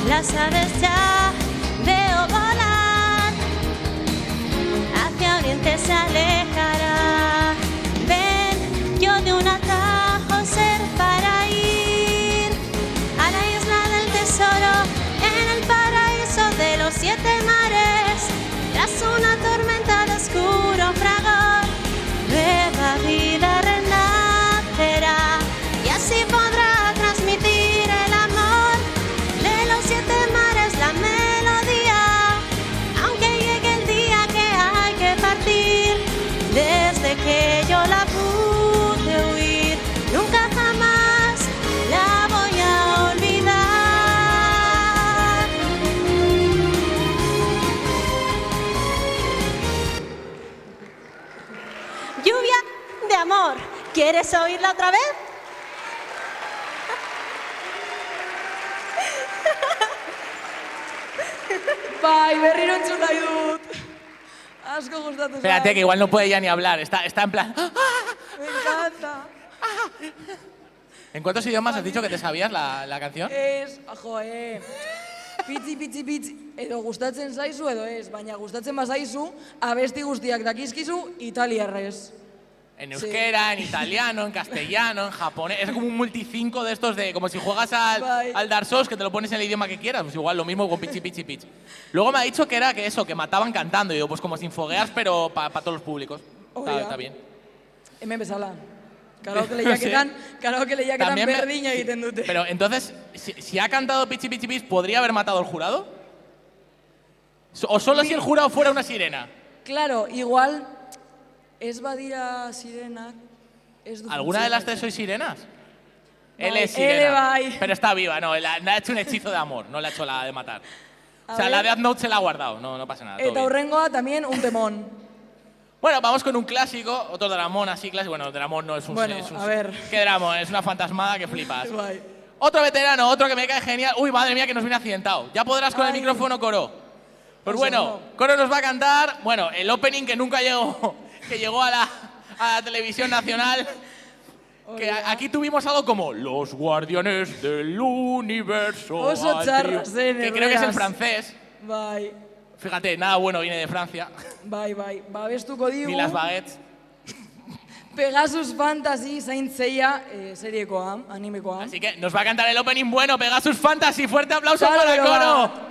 Las aves ya veo volar, hacia oriente se alejará. Ven, yo de un atajo ser para ir a la isla del tesoro, en el paraíso de los 7 mares. Tras una tormenta de oscuro fragor, nueva vida renacerá, y así podrá transmitir el amor de los 7 mares, la melodía, aunque llegue el día que hay que partir. Desde que yo la pude oír, nunca jamás la voy a olvidar. Lluvia de amor, ¿quieres oírla otra vez? Bai, berriro entzun nahi dut. Asko gustatu zait. Espérate, que igual no puede ya ni hablar. Está en plan... Me encanta. ¿En cuántos idiomas has dicho que te sabías la canción? Ez, pitzi, edo gustatzen zaizu edo ez, baina gustatzen bazaizu, abesti guztiak dakizkizu italiarrez. En euskera, en italiano, en castellano, en japonés. Es como un multicinco de estos de... Como si juegas al Dark Souls, que te lo pones en el idioma que quieras. Pues igual, lo mismo con Pichi. Luego me ha dicho que era que eso, que mataban cantando. Y digo, pues como sin fogueas, pero para todos los públicos. Está bien. Hemen bezala. Karaoke lehiaketan berdina egiten dute. Pero entonces, si ha cantado Pichi, ¿podría haber matado al jurado? ¿O solo si el jurado fuera una sirena? Claro, igual... Ez badira sirenak, ez dut... ¿Alguna de las 3 sois sirenas? Él es sirena, pero está viva, no, le ha hecho un hechizo de amor, no le ha hecho la de matar. O sea, la Death Note se la ha guardado, no pasa nada. Eta hurrengoa también un temón. Bueno, vamos con un clásico, otro Dramón así clásico. Bueno, Dramón no es un... Bueno, a ver... ¿Qué Dramón? Es una fantasmada que flipas. Otro veterano, otro que me cae genial. Uy, madre mía, que nos viene accidentado. Ya podrás con el micrófono, Coro. Pues bueno, Coro nos va a cantar, bueno, el opening que nunca llegó... que llegó a la televisión nacional, que aquí tuvimos algo como Los Guardianes del Universo, que creo que es en francés. Bai. Fíjate, nada bueno viene de Francia. Bai, babestuko digu. Ni las baguettes. Pegasus Fantasy Saint Seiya seriekoa, animekoa. Así que nos va a cantar el opening bueno, Pegasus Fantasy. Fuerte aplauso para Coro.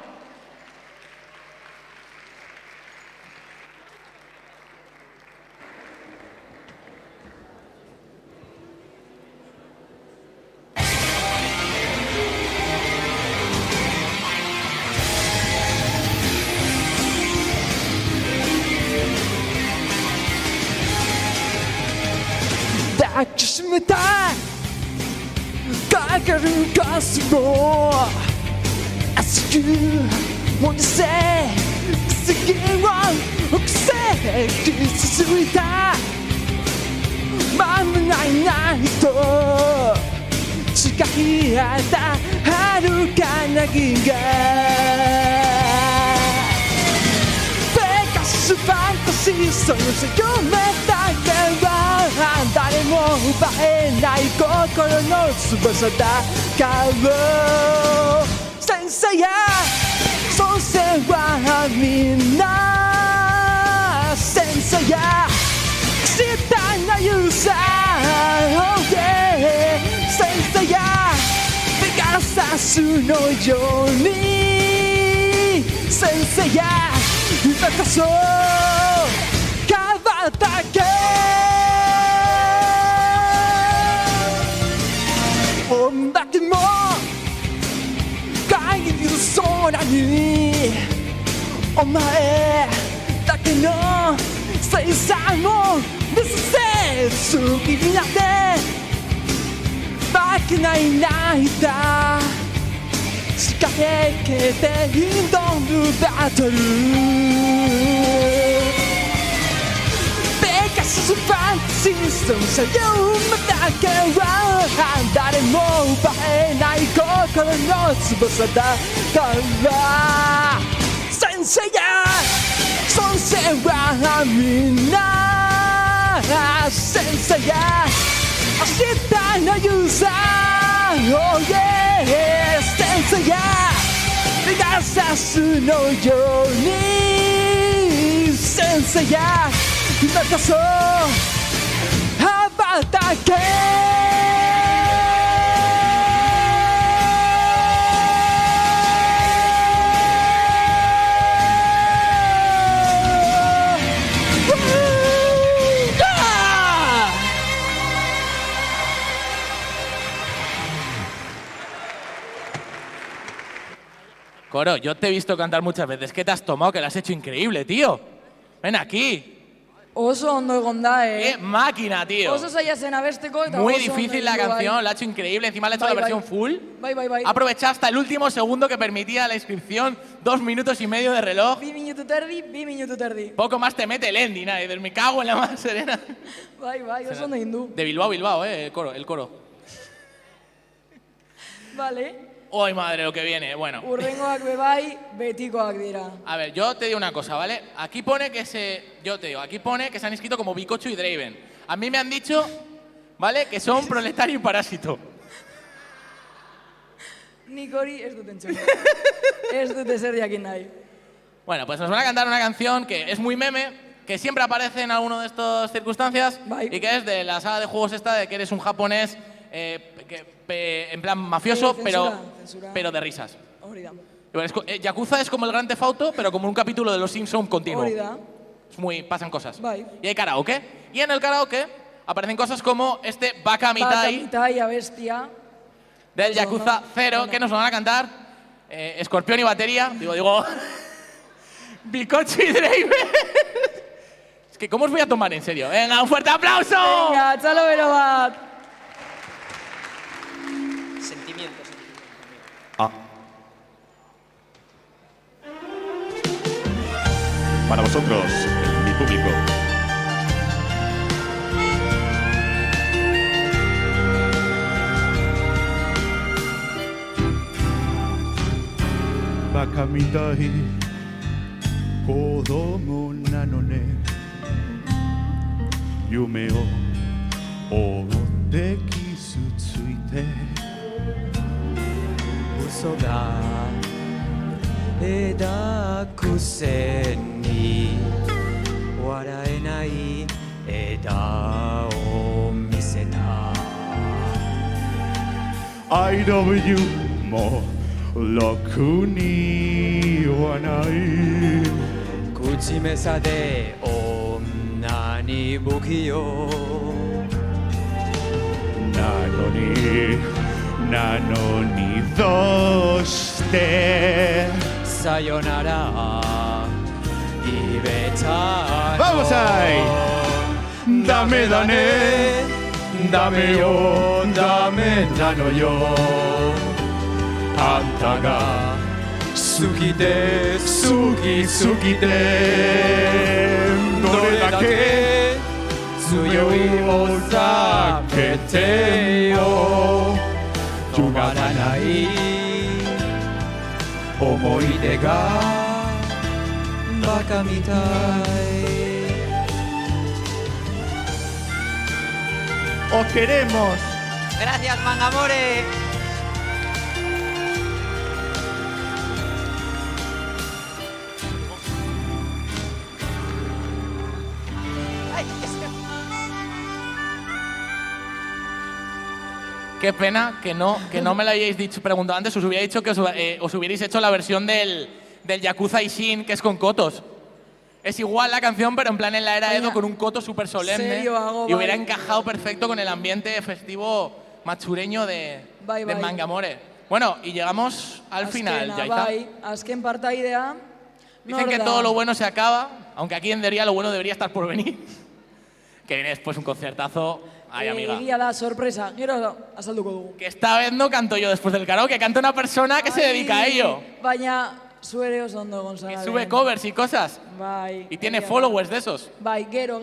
仕掛けて挑むバトルペガサスファンタジーそのさ夢だけは誰も奪えない心の翼だから先生や先生はみんな先生や明日のユーザー Oh yeah 先生やペガサスのように先生や今こそ羽ばたけCoro, yo te he visto cantar muchas veces. ¿Qué te has tomado? Que lo has hecho increíble, tío. Ven aquí. Oso ondo egon da, ¡Qué máquina, tío! Oso zaila zen abesteko eta Muy oso difícil ondo la egin du, canción, la ha hecho increíble. Encima le ha hecho Bai, la versión bai. full. Bai, bai, bai. Ha aprovechado hasta el último segundo que permitía la inscripción. 2 minutos y medio de reloj. 2 minutu terdi. Poco más te mete el ending, ¿eh? Me cago en la más serena. Bai, oso ondo egin du. De Bilbao, Bilbao, el coro. Vale. ¡Ay, madre, lo que viene! Bueno. Urrengoak bebai, betikoak dira. A ver, yo te digo una cosa, ¿vale? Aquí pone que aquí pone que se han inscrito como Bikochu y Draven. A mí me han dicho, ¿vale? Que son proletario y parásito. Nik hori ez dut entzun. Ez dut ezer jakin nahi. Bueno, pues nos van a cantar una canción que es muy meme, que siempre aparece en alguna de estas circunstancias y que es de la saga de juegos esta de que eres un japonés en plan mafioso, Censura. pero de risas. Hori da. Yakuza es como el Gran Theft Auto, pero como un capítulo de Los Simpsons continuo. Hori da. Pasan cosas. Bai. Y hay karaoke. Y en el karaoke aparecen cosas como este Baka Mitai Mitai abestia. del Yakuza 0, que nos lo van a cantar Escorpión y batería. Digo, Bikochu y Draven. Es que, ¿cómo os voy a tomar en serio? Venga, un fuerte aplauso. Venga, txalo bero bat. Sentimientos. Para vosotros, mi público. Baka mitai kodomo nano ne Yume o omotte kisutsuite Uso ga eda kusen ni waraenai eda o miseta I love you more ろくに言わない口目さで女に不器用なのにどうしてさよなら言えたの Vamos ahí ダメだねダメよダメなのよあんたが好きで好きすぎてどれだけ強いを避けてよ止まらない思い出がバカみたい Os queremos Gracias Mangamore Qué pena que no me lo hayáis preguntado antes. Os hubiera dicho que os hubierais hecho la versión del Yakuza Ishin, que es con cotos. Es igual la canción, pero en plan en la era Edo, con un coto súper solemne. Y hubiera encajado perfecto con el ambiente festivo machureño de Mangamore. Bueno, y llegamos al final, Yaiza. Azken partaidea. Dicen que todo lo bueno se acaba, aunque aquí en teoría lo bueno debería estar por venir. Que viene después un concertazo. Ay, amiga. Egia da, sorpresa. Gero azalduko dugu. Que esta vez no canto yo después del karaoke, canta una persona que se dedica a ello. Baina, zu ere oso ondo, Gonzalo. Que sube covers y cosas. Bai. Y tiene followers de esos. Bai, gero.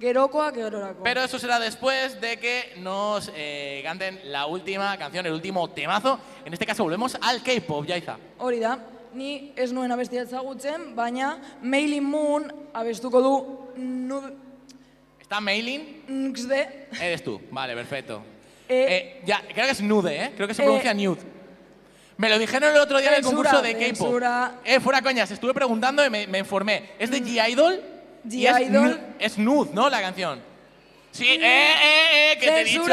Gerokoak gerorako. Pero eso será después de que nos canten la última canción, el último temazo. En este caso volvemos al K-pop, Yaiza. Hori da, ni ez nuen abestia ezagutzen, baina Mailin Moon abestuko du ¿Está Mailin? Nude. Eres tú, vale, perfecto. Ya, creo que es Nude, ¿eh? Creo que se pronuncia Nude. Me lo dijeron el otro día en el concurso de K-pop. Fuera coñas, estuve preguntando y me informé. ¿Es de G-Idol? G-Idol. Es Nude, ¿no? La canción. Sí, que te he dicho.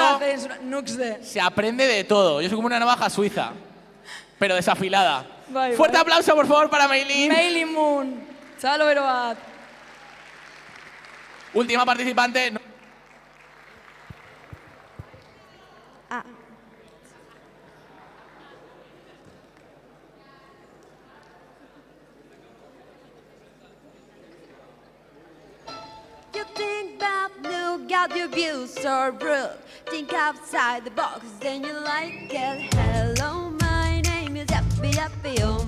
Nude. Se aprende de todo. Yo soy como una navaja suiza, pero desafilada. Bai, Fuerte aplauso, por favor, para Mailin. Mailin Moon. Txalo bero bat. Última participante. You think about new, got your views so rude. Think outside the box, then you like it. Hello, my name is Happy, oh,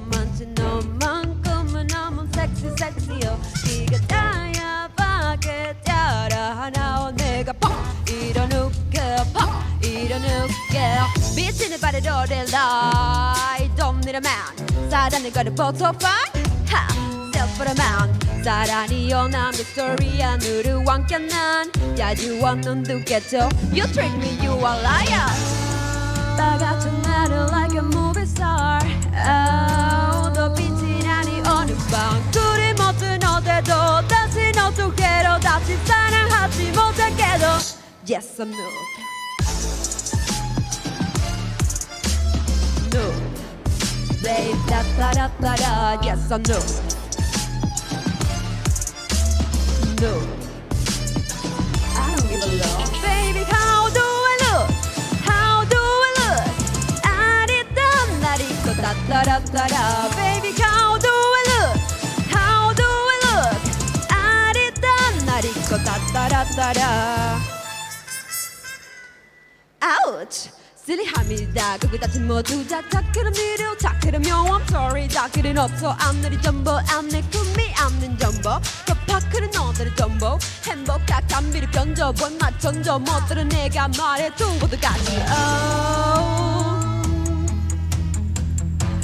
no man, come on, I'm sexy, oh. Diga, daya, packet, yara, now, nigga, pop, 이러는 게 미치는 발에 너를 lie. Don't need a man, 사랑을 거는 photofight. Ha, self for a man. 사랑이 원한 빅토리 안으로 완견한 야유한 눈 두겠죠. You trick me, you are liar. 바가지 나를 like a movie star. Oh, 너 빛이 나니 어느 밤 둘이 모든 어제도 다시 어떻게로 다시 사랑하지 못하게도. Yes, I'm nude. Nude. Babe, da-da-da-da-da. Yes, I'm nude. No, I don't give a love. Baby, how do I look? How do I look? I did done that equal da da da da da. Baby, how do I look? How do I look? I did done that equal da da da da da. Ouch. silly합니다. 그것까지 모두 다 그럼 니로 다 그럼 I'm sorry 다 그런 없어 앞날이 전부 앞내 꿈이 앞는 전부 덮어크는 너들의 전부 행복한 감비를 견뎌본 맛 전져 못 들은 내가 말해 두고도까지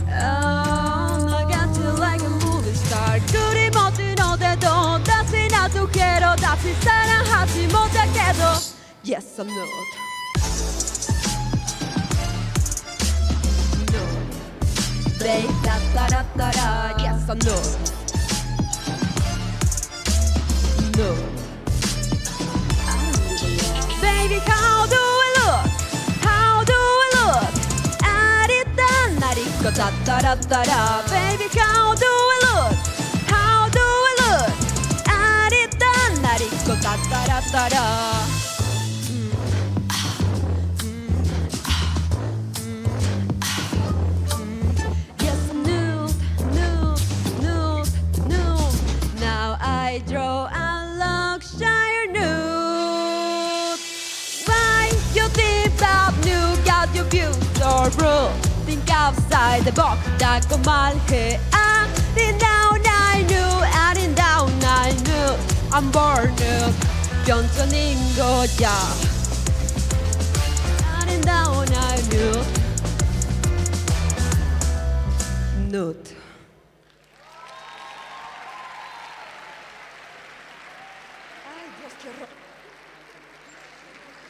나같이 like a movie star 둘이 모든 어디도 다시 나도 괴로 다시 사랑하지 못하게도 Yes I'm not Babe, da-da-da-da-da, yes or no? No. Baby, how do I look? How do I look? 아리따 날 잊고 da-da-da-da-da. Baby, how do I look? How do I look? 아리따 날 잊고 da-da-da-da-da. I draw a Lockshire nude. Why you think about new? Got your views so rude. Think outside the box. 달콤 말해. 아름다운 I knew. 아름다운 I knew. I'm born nude. 변천인 거야. 아름다운 I knew. Nude.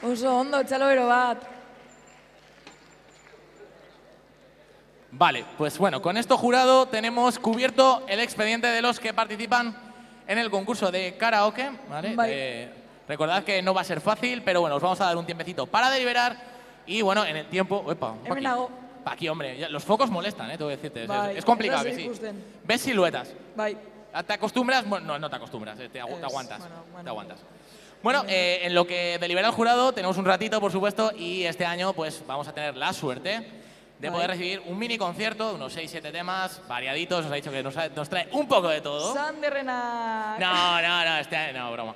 Oso ondo, txalobero bat. Vale, pues bueno, con esto jurado tenemos cubierto el expediente de los que participan en el concurso de karaoke, ¿vale? Recordad que no va a ser fácil, pero bueno, os vamos a dar un tiempecito para deliberar y bueno, en el tiempo... Aquí, hombre, ya, los focos molestan, tengo que decirte. Es complicado, que sí. ¿Ves siluetas? ¿Te acostumbras? Bueno, no te acostumbras, te aguantas. Te aguantas. Bueno, en lo que delibera el jurado tenemos un ratito, por supuesto, y este año pues vamos a tener la suerte de poder recibir un mini concierto de unos 6-7 temas variaditos. Os ha dicho que nos trae un poco de todo. Sanderrenak. No, este año no, broma.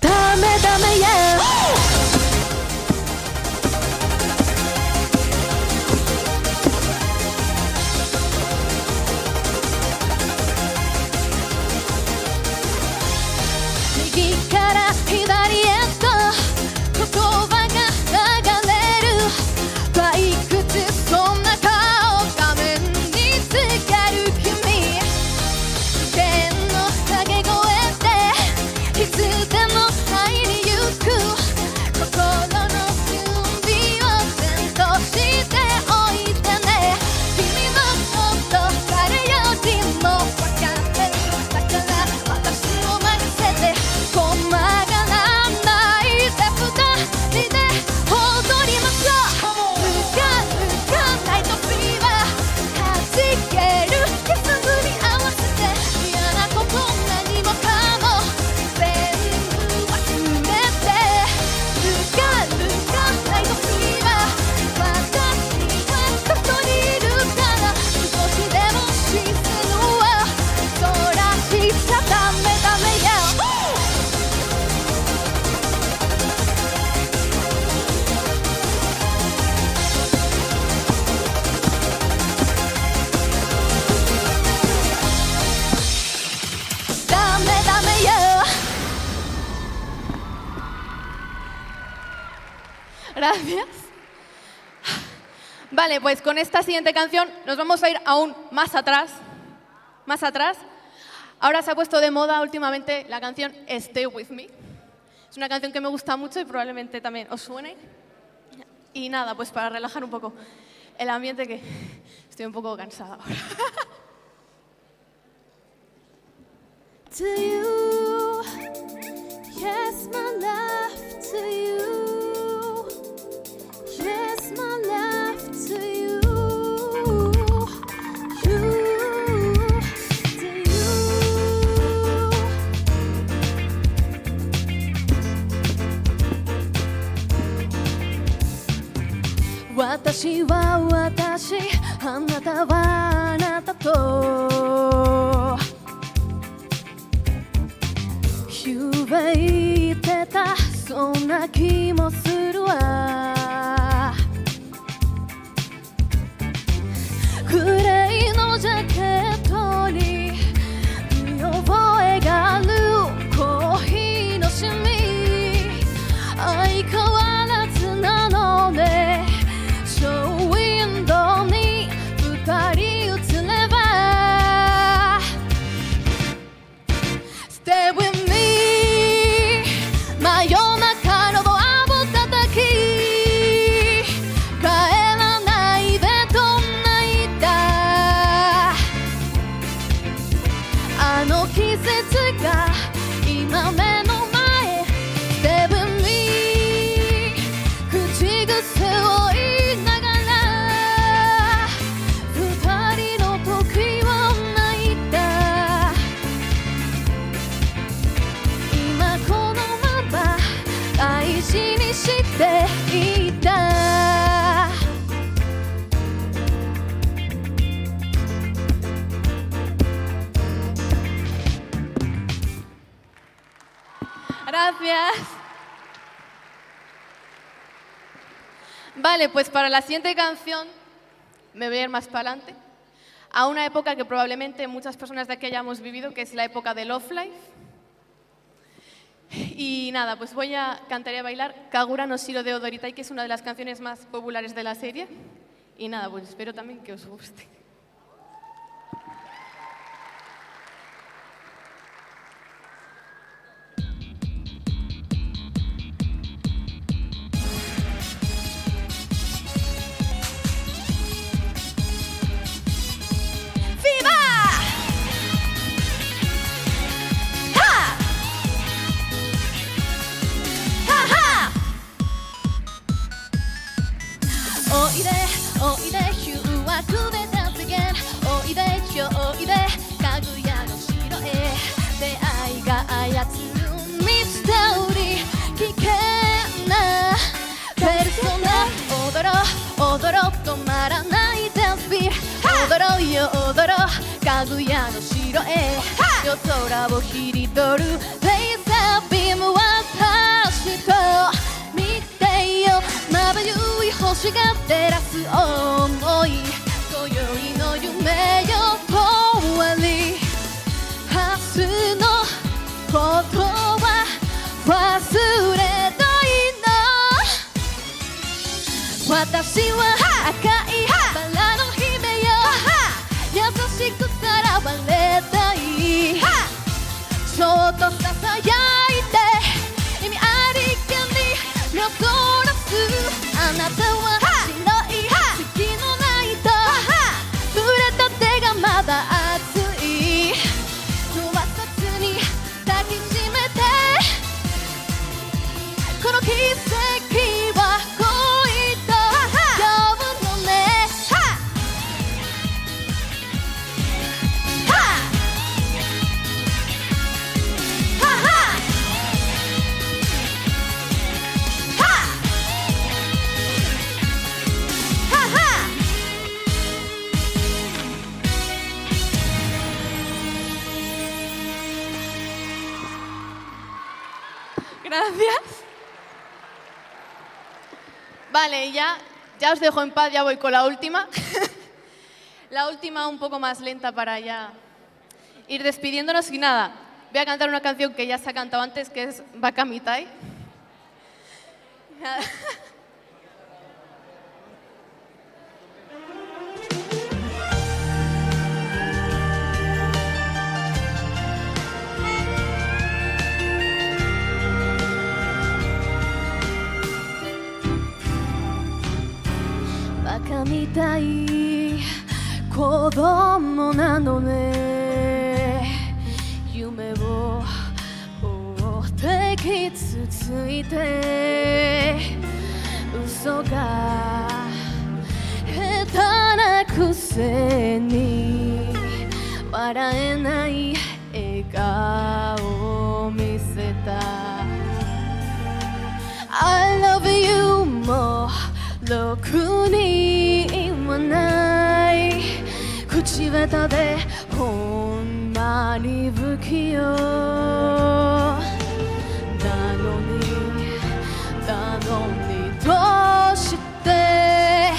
ダメダメや右から左へと言葉が流れる退屈そんな顔画面につける君天の掛け声でいつでも会いに行く心の準備をちゃんとしておいてね君のこと誰よりも分かってるだから私を任せてこんながらないで二人で踊りましょうぬかぬかないとビーバーはじけるリズムに合わせて嫌なこと何もかも全部忘れてぬかぬかないとビーバー私はここにいるから少しでも視線をそらしちゃダメダメやダメダメよ Gracias. Vale, pues con esta siguiente canción nos vamos a ir aún más atrás. Más atrás. Ahora se ha puesto de moda últimamente la canción Stay With Me. Es una canción que me gusta mucho y probablemente también os suene. Y nada, pues para relajar un poco el ambiente que estoy un poco cansada ahora. To you, yes, my love to you, yes, my love to you, to you. 私は私、あなたはあなたと言ってたそんな気もするわグレーのジャケットに見覚えがあるコーヒーのシミ相変わらずなのねショーウィンドウに二人映れば Stay with me 真夜中のドアを叩き帰らないでと泣いたあの季節が今目の前 Stay with me 口癖を言いながら二人の時を泣いた今このまま大事にしていた Gracias. Vale, pues para la siguiente canción me voy a ir más para adelante, a una época que probablemente muchas personas de aquí hayamos vivido, que es la época de Love Life. Y nada, pues voy a cantar y a bailar Kagura no Shiro de Odoritai, que es una de las canciones más populares de la serie. Y nada, pues espero también que os guste. ¡Viva! ¡Ja! ¡Ja, ja! おいでおいで誘惑で脱言おいで今日おいでかぐやの城へ出会いが操るミステリー危険なペルソナ踊ろう踊ろう止まらないダンスビー踊ろうよ踊ろうかぐやの城へ夜空を切り取るレーザービームは星が照らす想い今宵の夢よ終わり明日のことは忘れたいの私は赤いバラの姫よ優しくさらわれたいそっとささやいて意味ありげに目をそらすあなたは白い月のナイト触れた手がまだ熱い飛ばさずに抱きしめてこの奇跡は恋と呼ぶのねGracias. Vale, ya os dejo en paz, ya voy con la última. La última un poco más lenta para ya ir despidiéndonos y nada. Voy a cantar una canción que ya se ha cantado antes, que es Bakamitai.バカみたい子供なのね夢を追って傷ついて嘘が下手なくせに笑えない笑顔を見せた I love you もろくに言わない口下手でほんまに不器用なのにどうして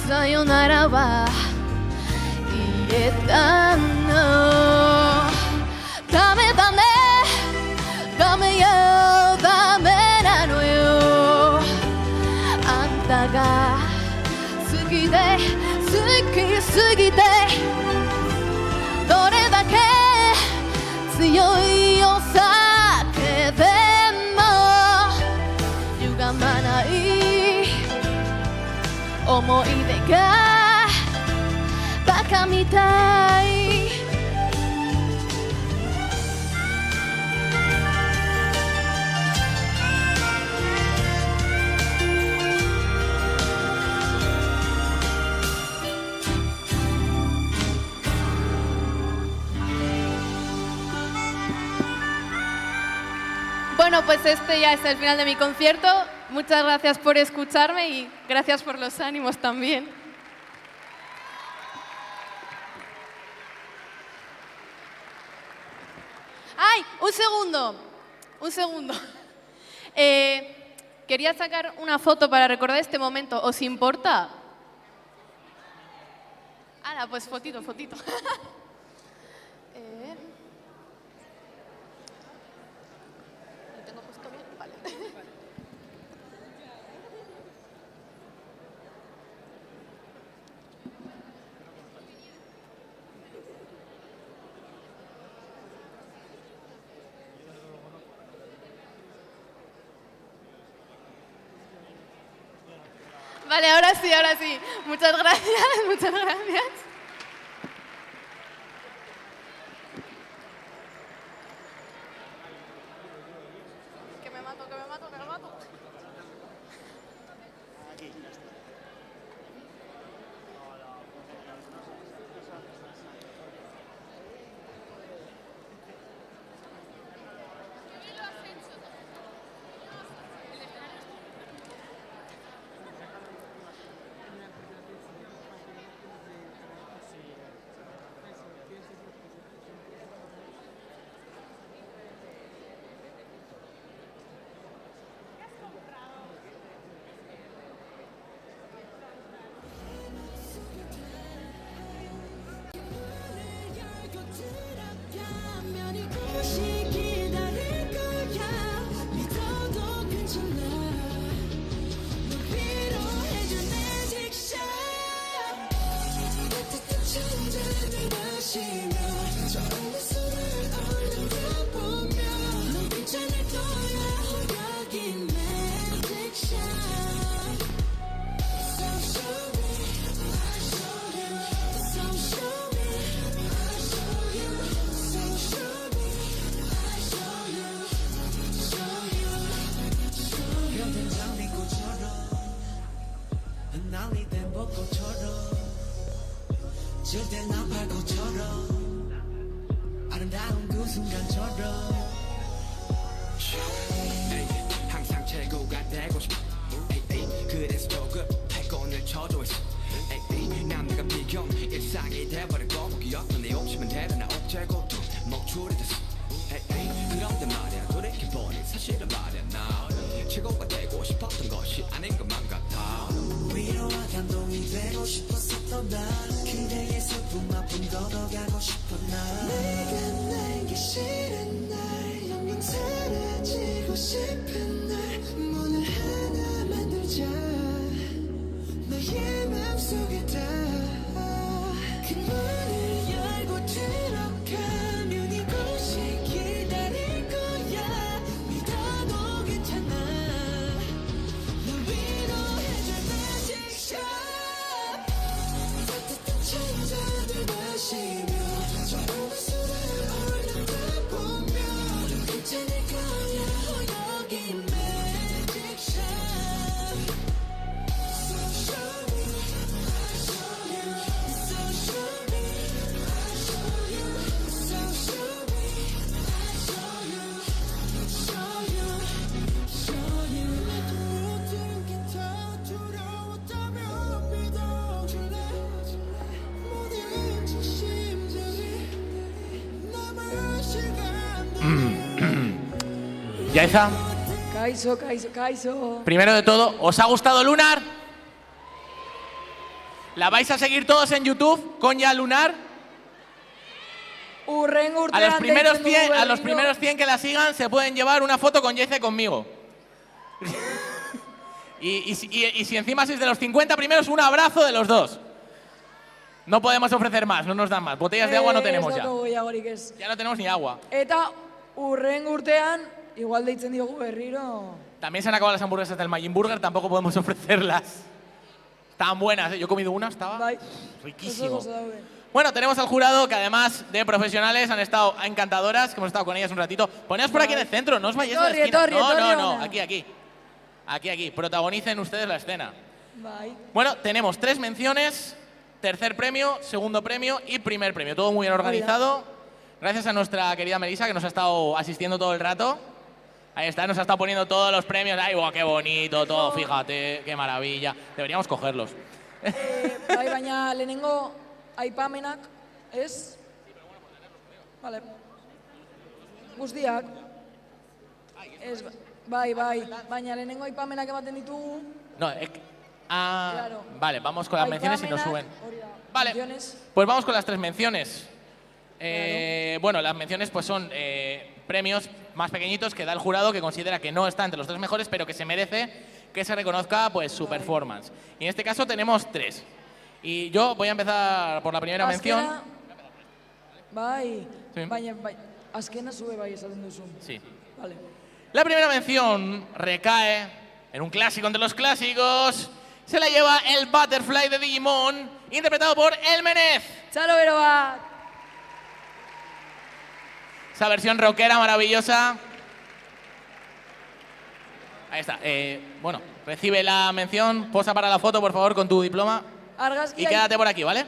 さよならは言えたのダメダメダメよダメなのよあんたが好きで好きすぎてどれだけ強いお酒でも歪まない思い出がバカみたいBueno, pues este ya es el final de mi concierto. Muchas gracias por escucharme y gracias por los ánimos también. ¡Ay! Un segundo. Quería sacar una foto para recordar este momento. ¿Os importa? ¡Hala! Pues fotito. Vale, ahora sí. Muchas gracias. Que me mato. 것처럼 항상 최고가 되고 싶어 그래서 조금 패권을 쳐줘 있어 남들과 비교 일상이 돼버리고 기억도 내 욕심은 대로 나 억제고 또 목줄이 됐어 그런데 말이야 돌이켜보니 사실은 말이야 나 최고가 되고 싶었던 것이 아닌 것만 같아 위로와 감동이 되고 싶었었던 나 그대의 슬픔 아픔 걷어가고 싶어 나 내가 내기 싫은 날 영영 사라지고 싶은 날 문을 하나 만들자 너의 맘속에 다 그 문을 열고 들어가면 이곳이 기다릴 거야 믿어도 괜찮아 널 위로해줄 magic shot 따뜻한 찬자들 마시며 저런 수다를 올려다보며 괜찮을 거야 여기 magic shot So show me, I show you So show me, I show you So show me, I show you Show you, show you 모든 게 다 두려웠다면 믿어줄래 모든 진심들이 남은 시간들이 Yaiza, Kaixo. primero de todo, ¿os ha gustado Lunar? ¿La vais a seguir todos en YouTube con ya Lunar? A los primeros 100 que la sigan se pueden llevar una foto con Yaiza y conmigo. y si encima sois de los 50 primeros, un abrazo de los dos. No podemos ofrecer más, no nos dan más. Botellas de agua no tenemos ya. Ya no tenemos ni agua. Eta urrengo urtean, igual deitzen diogu berriro. También se han acabado las hamburguesas del Majin Burger, tampoco podemos ofrecerlas. Estaban buenas, ¿eh? Yo he comido una, estaba riquísimo. Bueno, tenemos al jurado que además de profesionales han estado encantadoras, que hemos estado con ellas un ratito. Poneos por aquí en el centro, no os vayáis a la esquina. No, aquí. Protagonicen ustedes la escena. Bueno, tenemos 3 menciones, tercer premio, segundo premio y primer premio. Todo muy bien organizado. Gracias a nuestra querida Melissa, que nos ha estado asistiendo todo el rato. Ahí está, nos ha estado poniendo todos los premios. ¡Ay, qué bonito todo! Fíjate, qué maravilla. Deberíamos cogerlos. Baina lehenengo aipamenak, ¿es? Vale. Guztiak. Baina lehenengo aipamenak ematen ditugu. No, Claro. Vale, vamos con las menciones y nos suben. Vale, pues vamos con las 3 menciones. Bueno, las menciones pues son premios más pequeñitos que da el jurado, que considera que no está entre los 3 mejores, pero que se merece que se reconozca pues su performance. Y en este caso tenemos 3. Y yo voy a empezar por la primera mención. Azkena sube esaten duzu. Sí. Vale. La primera mención recae en un clásico entre los clásicos. Se la lleva el Butterfly de Digimon, interpretado por El Menez. Txalo bero bat. Esa versión rockera maravillosa. Ahí está. Bueno, recibe la mención. Posa para la foto, por favor, con tu diploma. Y quédate por aquí, ¿vale?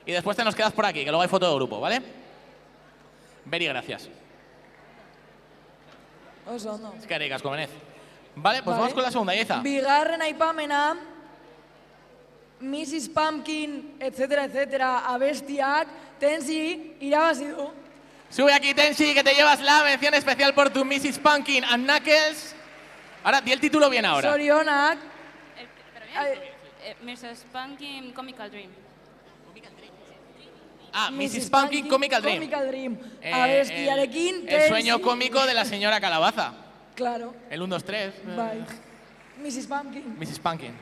Y después te nos quedas por aquí, que luego hay foto de grupo, ¿vale? Veri, gracias. Es que haricas, Menez. Vale, pues vamos con la segunda, Yaiza. Bigarren aipamena, Mrs. Pumpkin, etcétera, abestiak, Tensi, irabazi du. Sube aquí, Tensi, que te llevas la mención especial por tu Mrs. Pumpkin and Knuckles. Ahora, di el título bien ahora. Sorionak. Mrs. Pumpkin Comical Dream. Mrs. Pumpkin Comical Dream. Abestiarekin, el sueño cómico de la señora Calabaza. Claro. El 1, 2, 3. Bai. Mrs. Pumpkin. Mrs. Pumpkin.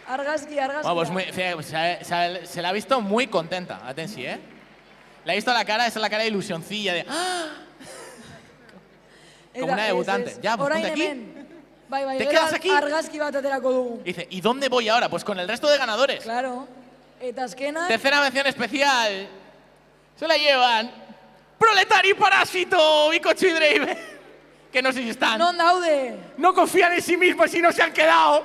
Argazki. Bueno, pues se la ha visto muy contenta, a Tensi, ¿eh? Le ha visto la cara, esa es la cara de ilusioncilla, de ¡ah! Como una debutante. Ya, pues ponte aquí. ¿Te quedas aquí? Argazki bat aterako dugu. Dice, ¿y dónde voy ahora? Pues con el resto de ganadores. Claro. Eta azkenak. Tercera mención especial. Se la llevan Proletari Parásito, Bikochu y Drive. Que no sé si están. Non daude. No confían en sí mismos y no se han quedado.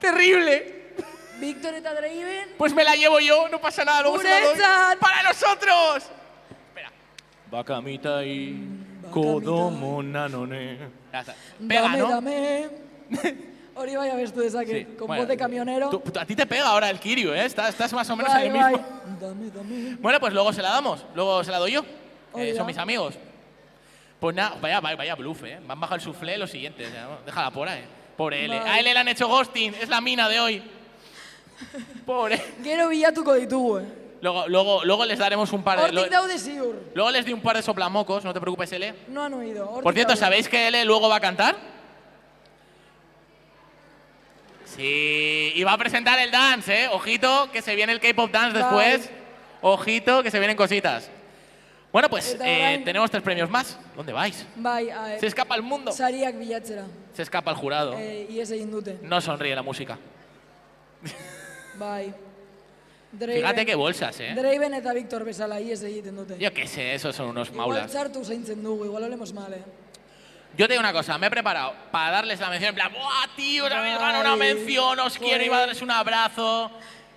Terrible. Víctor eta Draven. Pues me la llevo yo, no pasa nada. Luego se la doy. ¡Para nosotros! Bakamitai, kodomo nanone. Ya está. Pega, Dame, ¿no? dame. Hori bai abestu dezake, Sí, con bueno, voz de camionero. A ti te pega ahora el Kiryu, ¿eh? Estás más o menos Bai, en el mismo. bai. Dame, dame. Bueno, pues luego se la damos. Luego se la doy yo. Oye, Son ya. mis amigos. Pues nada, vaya bluff, ¿eh? Me han bajado el soufflé los siguientes. Déjala por ahí. Pobre L. Bai. A L le han hecho ghosting. Es la mina de hoy. Pobre. Gero bilatuko ditugu, Luego les daremos un par de... Hortik daude ziur. Luego les di un par de soplamocos, no te preocupes, L. No han oído. Hortik Por cierto, daude. ¿sabéis que L luego va a cantar? Sí, y va a presentar el dance, ¿eh? Ojito, que se viene el K-pop dance después. Ojito, que se vienen cositas. Bueno, pues Eta orain- tenemos 3 premios más. ¿Dónde vais? Bai, Se escapa el mundo. sariak bilatzera. Se escapa el jurado. Ies egin dute. No sonríe la música. Bai. Fíjate qué bolsas, ¿eh? Draven eta Victor bezala ies egiten dute. Yo qué sé, esos son unos Igual maulas. txartu zaintzen dugu, igual olemos mal, Yo te digo una cosa, me he preparado para darles la mención en plan, ¡buah, tío! Os habéis ganado una Bai, mención, os quiero, joder. iba a darles un abrazo.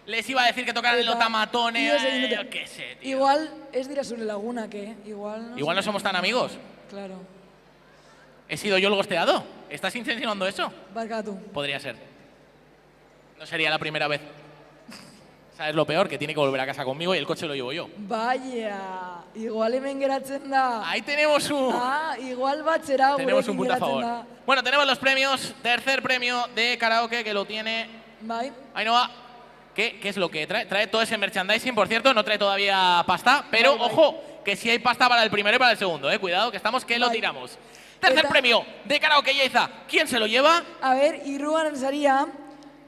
Les iba a decir que tocaran el Eta otamatone. ies egin dute. Yo qué sé, tío. Igual ez dira zure lagunak, Igual no. Igual no somos tan amigos. Claro. ¿He sido yo el gosteado? ¿Estás insinuando eso? Barkatu. Podría ser. No sería la primera vez. ¿Sabes lo peor? Que tiene que volver a casa conmigo y el coche lo llevo yo. Vaya, igual hemen geratzen da. Ahí tenemos un... Igual batzera Tenemos un gurekin punto a geratzen favor. da. Bueno, tenemos los premios. Tercer premio de karaoke que lo tiene Bai. Ainhoa. ¿Qué es lo que trae? Trae todo ese merchandising, por cierto, no trae todavía pasta, pero Bai, bai. ojo, que sí hay pasta para el primero y para el segundo, cuidado, que estamos que lo Bai. tiramos. Tercer Eta- premio de karaoke Yaiza. ¿Quién se lo lleva? A ver, irruaren saria,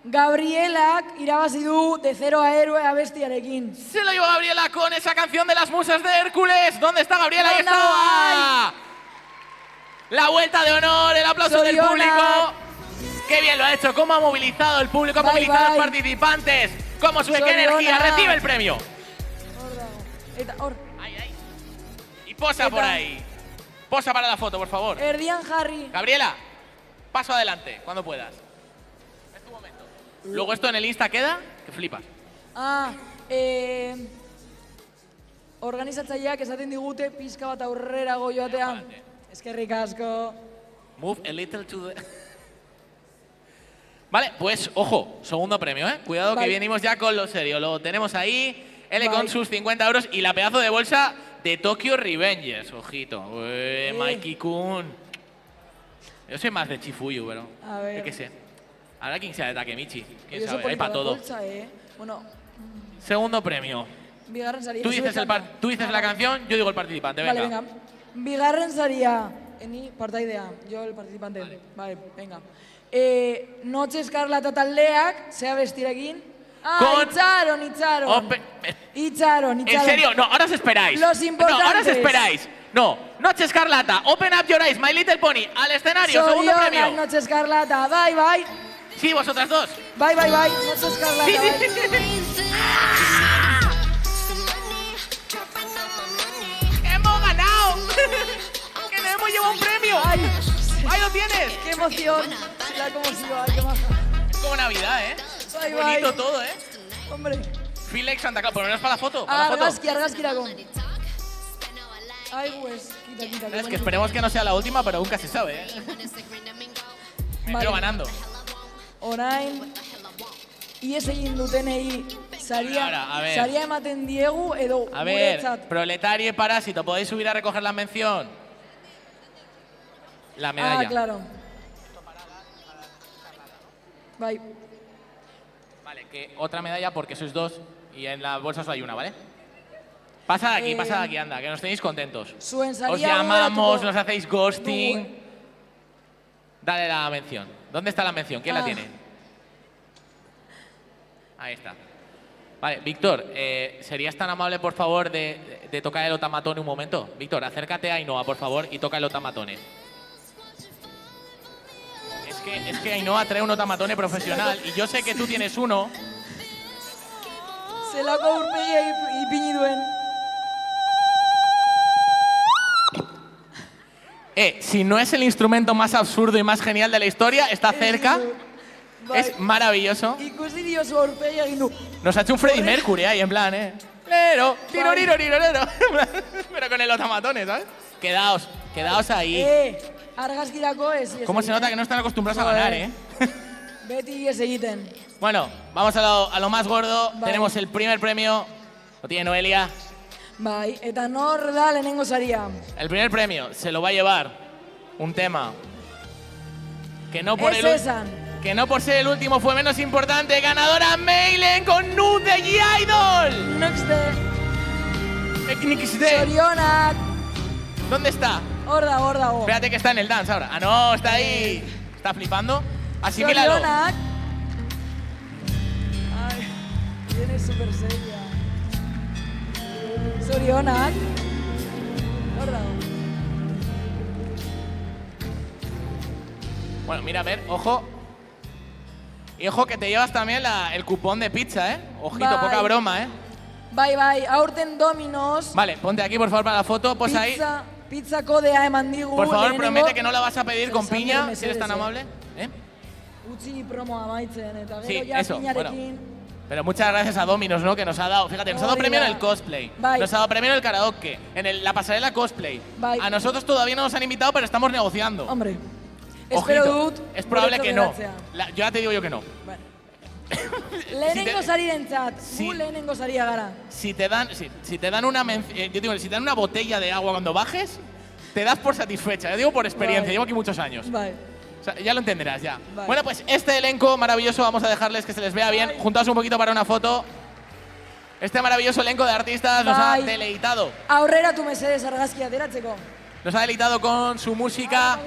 Gabrielak irabazi du de 0 a héroe abestiarekin. Se lo lleva Gabriela con esa canción de las musas de Hércules. ¿Dónde está Gabriela? Ahí ¿Dónde está. La vuelta de honor, el aplauso del Zorionak. público. Qué bien lo ha hecho, cómo ha movilizado el público, ha Bai, movilizado a los bai. participantes. Cómo sube, qué Zorionak. energía, recibe el premio. Hor dago. Eta hor, Y posa por Eta- ahí. Posa para la foto, por favor. erdian jarri. Gabriela, paso adelante, cuando puedas. Es tu momento. Luego esto en el Insta queda, que flipas. Organizatzaileak esaten digute pizka bat aurrerago joatea. Eskerrik asko. Move a little to the... Vale, pues ojo, segundo premio, ¿eh? Cuidado que Vale. venimos ya con lo serio. Lo tenemos ahí, L con Vale. sus 50 euros y la pedazo de bolsa de Tokyo Revengers. Ojito. Mikey Kun. Yo soy más de Chifuyu, pero... A ver. Yo qué sé. Ahora quién sea de Takemichi. Quién Oso sabe, hay polita para da todo. boltsa, Bueno, Segundo premio. bigarren saria. Tú dices la canción, yo digo el participante. Vale, Venga. venga. Bigarren saria. Ni partaidea, yo el participante. Vale, venga. Noche Escarlata taldeak, zea bestirekin. Con- Itxaron. Itxaron. ¿En serio? No, ahora os esperáis. Los No, ahora os importantes. esperáis. No, Noche Escarlata, Open Up Your Eyes, My Little Pony, al escenario, segundo Zorionak, premio. Noche Escarlata, bai. Sí, vosotras dos. Bai, Noche Escarlata, Sí, bai. ¡Hemos ganado! ¡Que nos hemos llevado un premio! ¡Ahí lo tienes! ¡Qué emoción! La conmoción, qué maja. Como Navidad, ¿eh? Bai, Bonito bai. todo, ¿eh? Hombre. Feel like Santa Claus, por lo menos para la foto. Para la foto. Argazkirako. Ai, pues, quita. Es que esperemos que no sea la última, pero nunca se sabe, ¿eh? Me Vale. veo ganando. Orain, ies egin dutenei Ahora, a ver. saria ematen diegu edo A ver, guretzat. Proletario y Parásito, ¿podéis subir a recoger la mención? La medalla. Claro. Bai. Vale, que otra medalla porque sois dos y en la bolsa solo hay una, ¿vale? Pasad aquí, anda, que nos tenéis contentos. Zuen saria Os llamamos, gogoratuko nos hacéis ghosting. dugu. Dale la mención. ¿Dónde está la mención? ¿Quién la Ah. tiene? Ahí está. Vale, Víctor, ¿serías tan amable, por favor, de tocar el otamatone un momento? Víctor, acércate a Ainhoa, por favor, y toca el otamatone. Es que Ainhoa trae un otamatone profesional y yo sé que tú tienes uno. Zelako aurpegia ipini duen. Si no es el instrumento más absurdo y más genial de la historia, está cerca. Bai. Es maravilloso. Ikusi diozu aurpegia egin du. Nos ha hecho un Freddie Mercury ahí, en plan, Lero, tiro, liro, liro, lero. Pero con el otamatones, ¿sabes? Quedaos ahí. Argazkirako ez. ¿Cómo se nota que no están acostumbrados a ganar, eh? Beti ez egiten. Bueno, vamos a lo más gordo. Bai. Tenemos el primer premio. Lo tiene Noelia. Bai, eta nor da lehenengo saria. El primer premio se lo va a llevar un tema que no por, que no por ser el último fue menos importante. Ganadora Meilen con Nude de G-Idol. Nixte. Zorionak. ¿Dónde está? Hor dago. Espérate que está en el dance ahora. Ah, no, está ahí. Está flipando. Asimílalo. Zorionak. Ay, viene súper seria. Zorionak. Hor dago. Bueno, mira, a ver, ojo. Y ojo que te llevas también el cupón de pizza, ¿eh? Ojito, Bai. poca broma, ¿eh? Bai, aurten Domino's. Vale, ponte aquí, por favor, para la foto. Pues ahí. Pizza kodea eman digu. Por favor, lehenengo. promete que no la vas a pedir con piña, Mesedez, si eres tan amable. ¿Eh? Utzi promoa amaitzen, eta gero Sí, ja eso, piñarekin. Pero muchas gracias a Dominos, ¿no? Que nos ha dado, fíjate, nos ha dado premio en el cosplay. Bai. Nos ha dado premio en el karaoke, en la pasarela cosplay. Bai. A nosotros todavía no nos han invitado, pero estamos negociando. Hombre, Ojito, espero dut. es probable que no. geratzea. Yo ya te digo yo que no. Lehenengo sarirentzat, gu lehenengo saria gara. Si te dan una yo digo, si te dan una botella de agua cuando bajes, te das por satisfecha. Yo digo por experiencia, llevo aquí muchos años. Bai. O sea, ya lo entenderás ya. Vale. Bueno, pues este elenco maravilloso, vamos a dejarles que se les vea bien. Juntaos un poquito para una foto. Este maravilloso elenco de artistas nos ha deleitado. Aurrera tu mesedes argazkia ateratzeko. Nos ha deleitado con su música.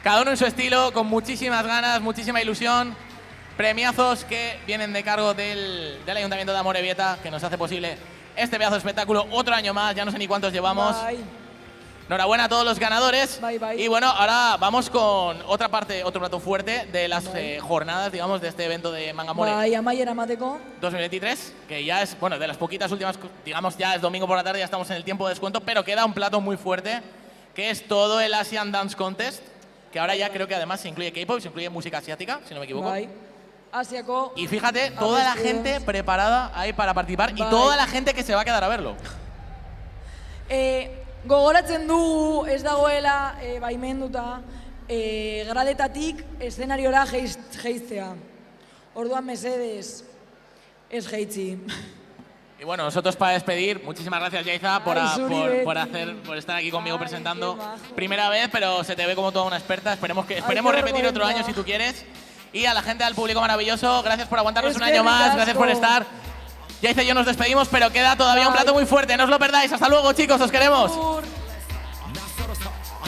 Cada uno en su estilo, con muchísimas ganas, muchísima ilusión. Premiazos que vienen de cargo del Ayuntamiento de Amorebieta, que nos hace posible este pedazo de espectáculo otro año más. Ya no sé ni cuántos llevamos. Bai. Enhorabuena a todos los ganadores. Bye. Y bueno, ahora vamos con otra parte, otro plato fuerte de las jornadas, digamos, de este evento de Mangamore Bai, amaiera mateko. 2023, que ya es, bueno, de las poquitas últimas, digamos, ya es domingo por la tarde, ya estamos en el tiempo de descuento, pero queda un plato muy fuerte, que es todo el Asian Dance Contest, que ahora ya creo que además se incluye K-pop, se incluye música asiática, si no me equivoco. Bai. Asiako. Y fíjate, toda la gente preparada ahí para participar y toda la gente que se va a quedar a verlo. Gogoratzen dugu ez dagoela baimenduta gradetatik eszenariora jeiztea. Orduan mesedes ez jeitzi. Y bueno, nosotros para despedir, muchísimas gracias Yaiza por estar aquí conmigo presentando. Primera vez, pero se te ve como toda una experta. Esperemos repetir otro año si tú quieres. Y a la gente, al público maravilloso, gracias por aguantarnos un año más, gracias por estar. Yaiza y yo nos despedimos, pero queda todavía un plato muy fuerte, no os lo perdáis. Hasta luego, chicos, os queremos.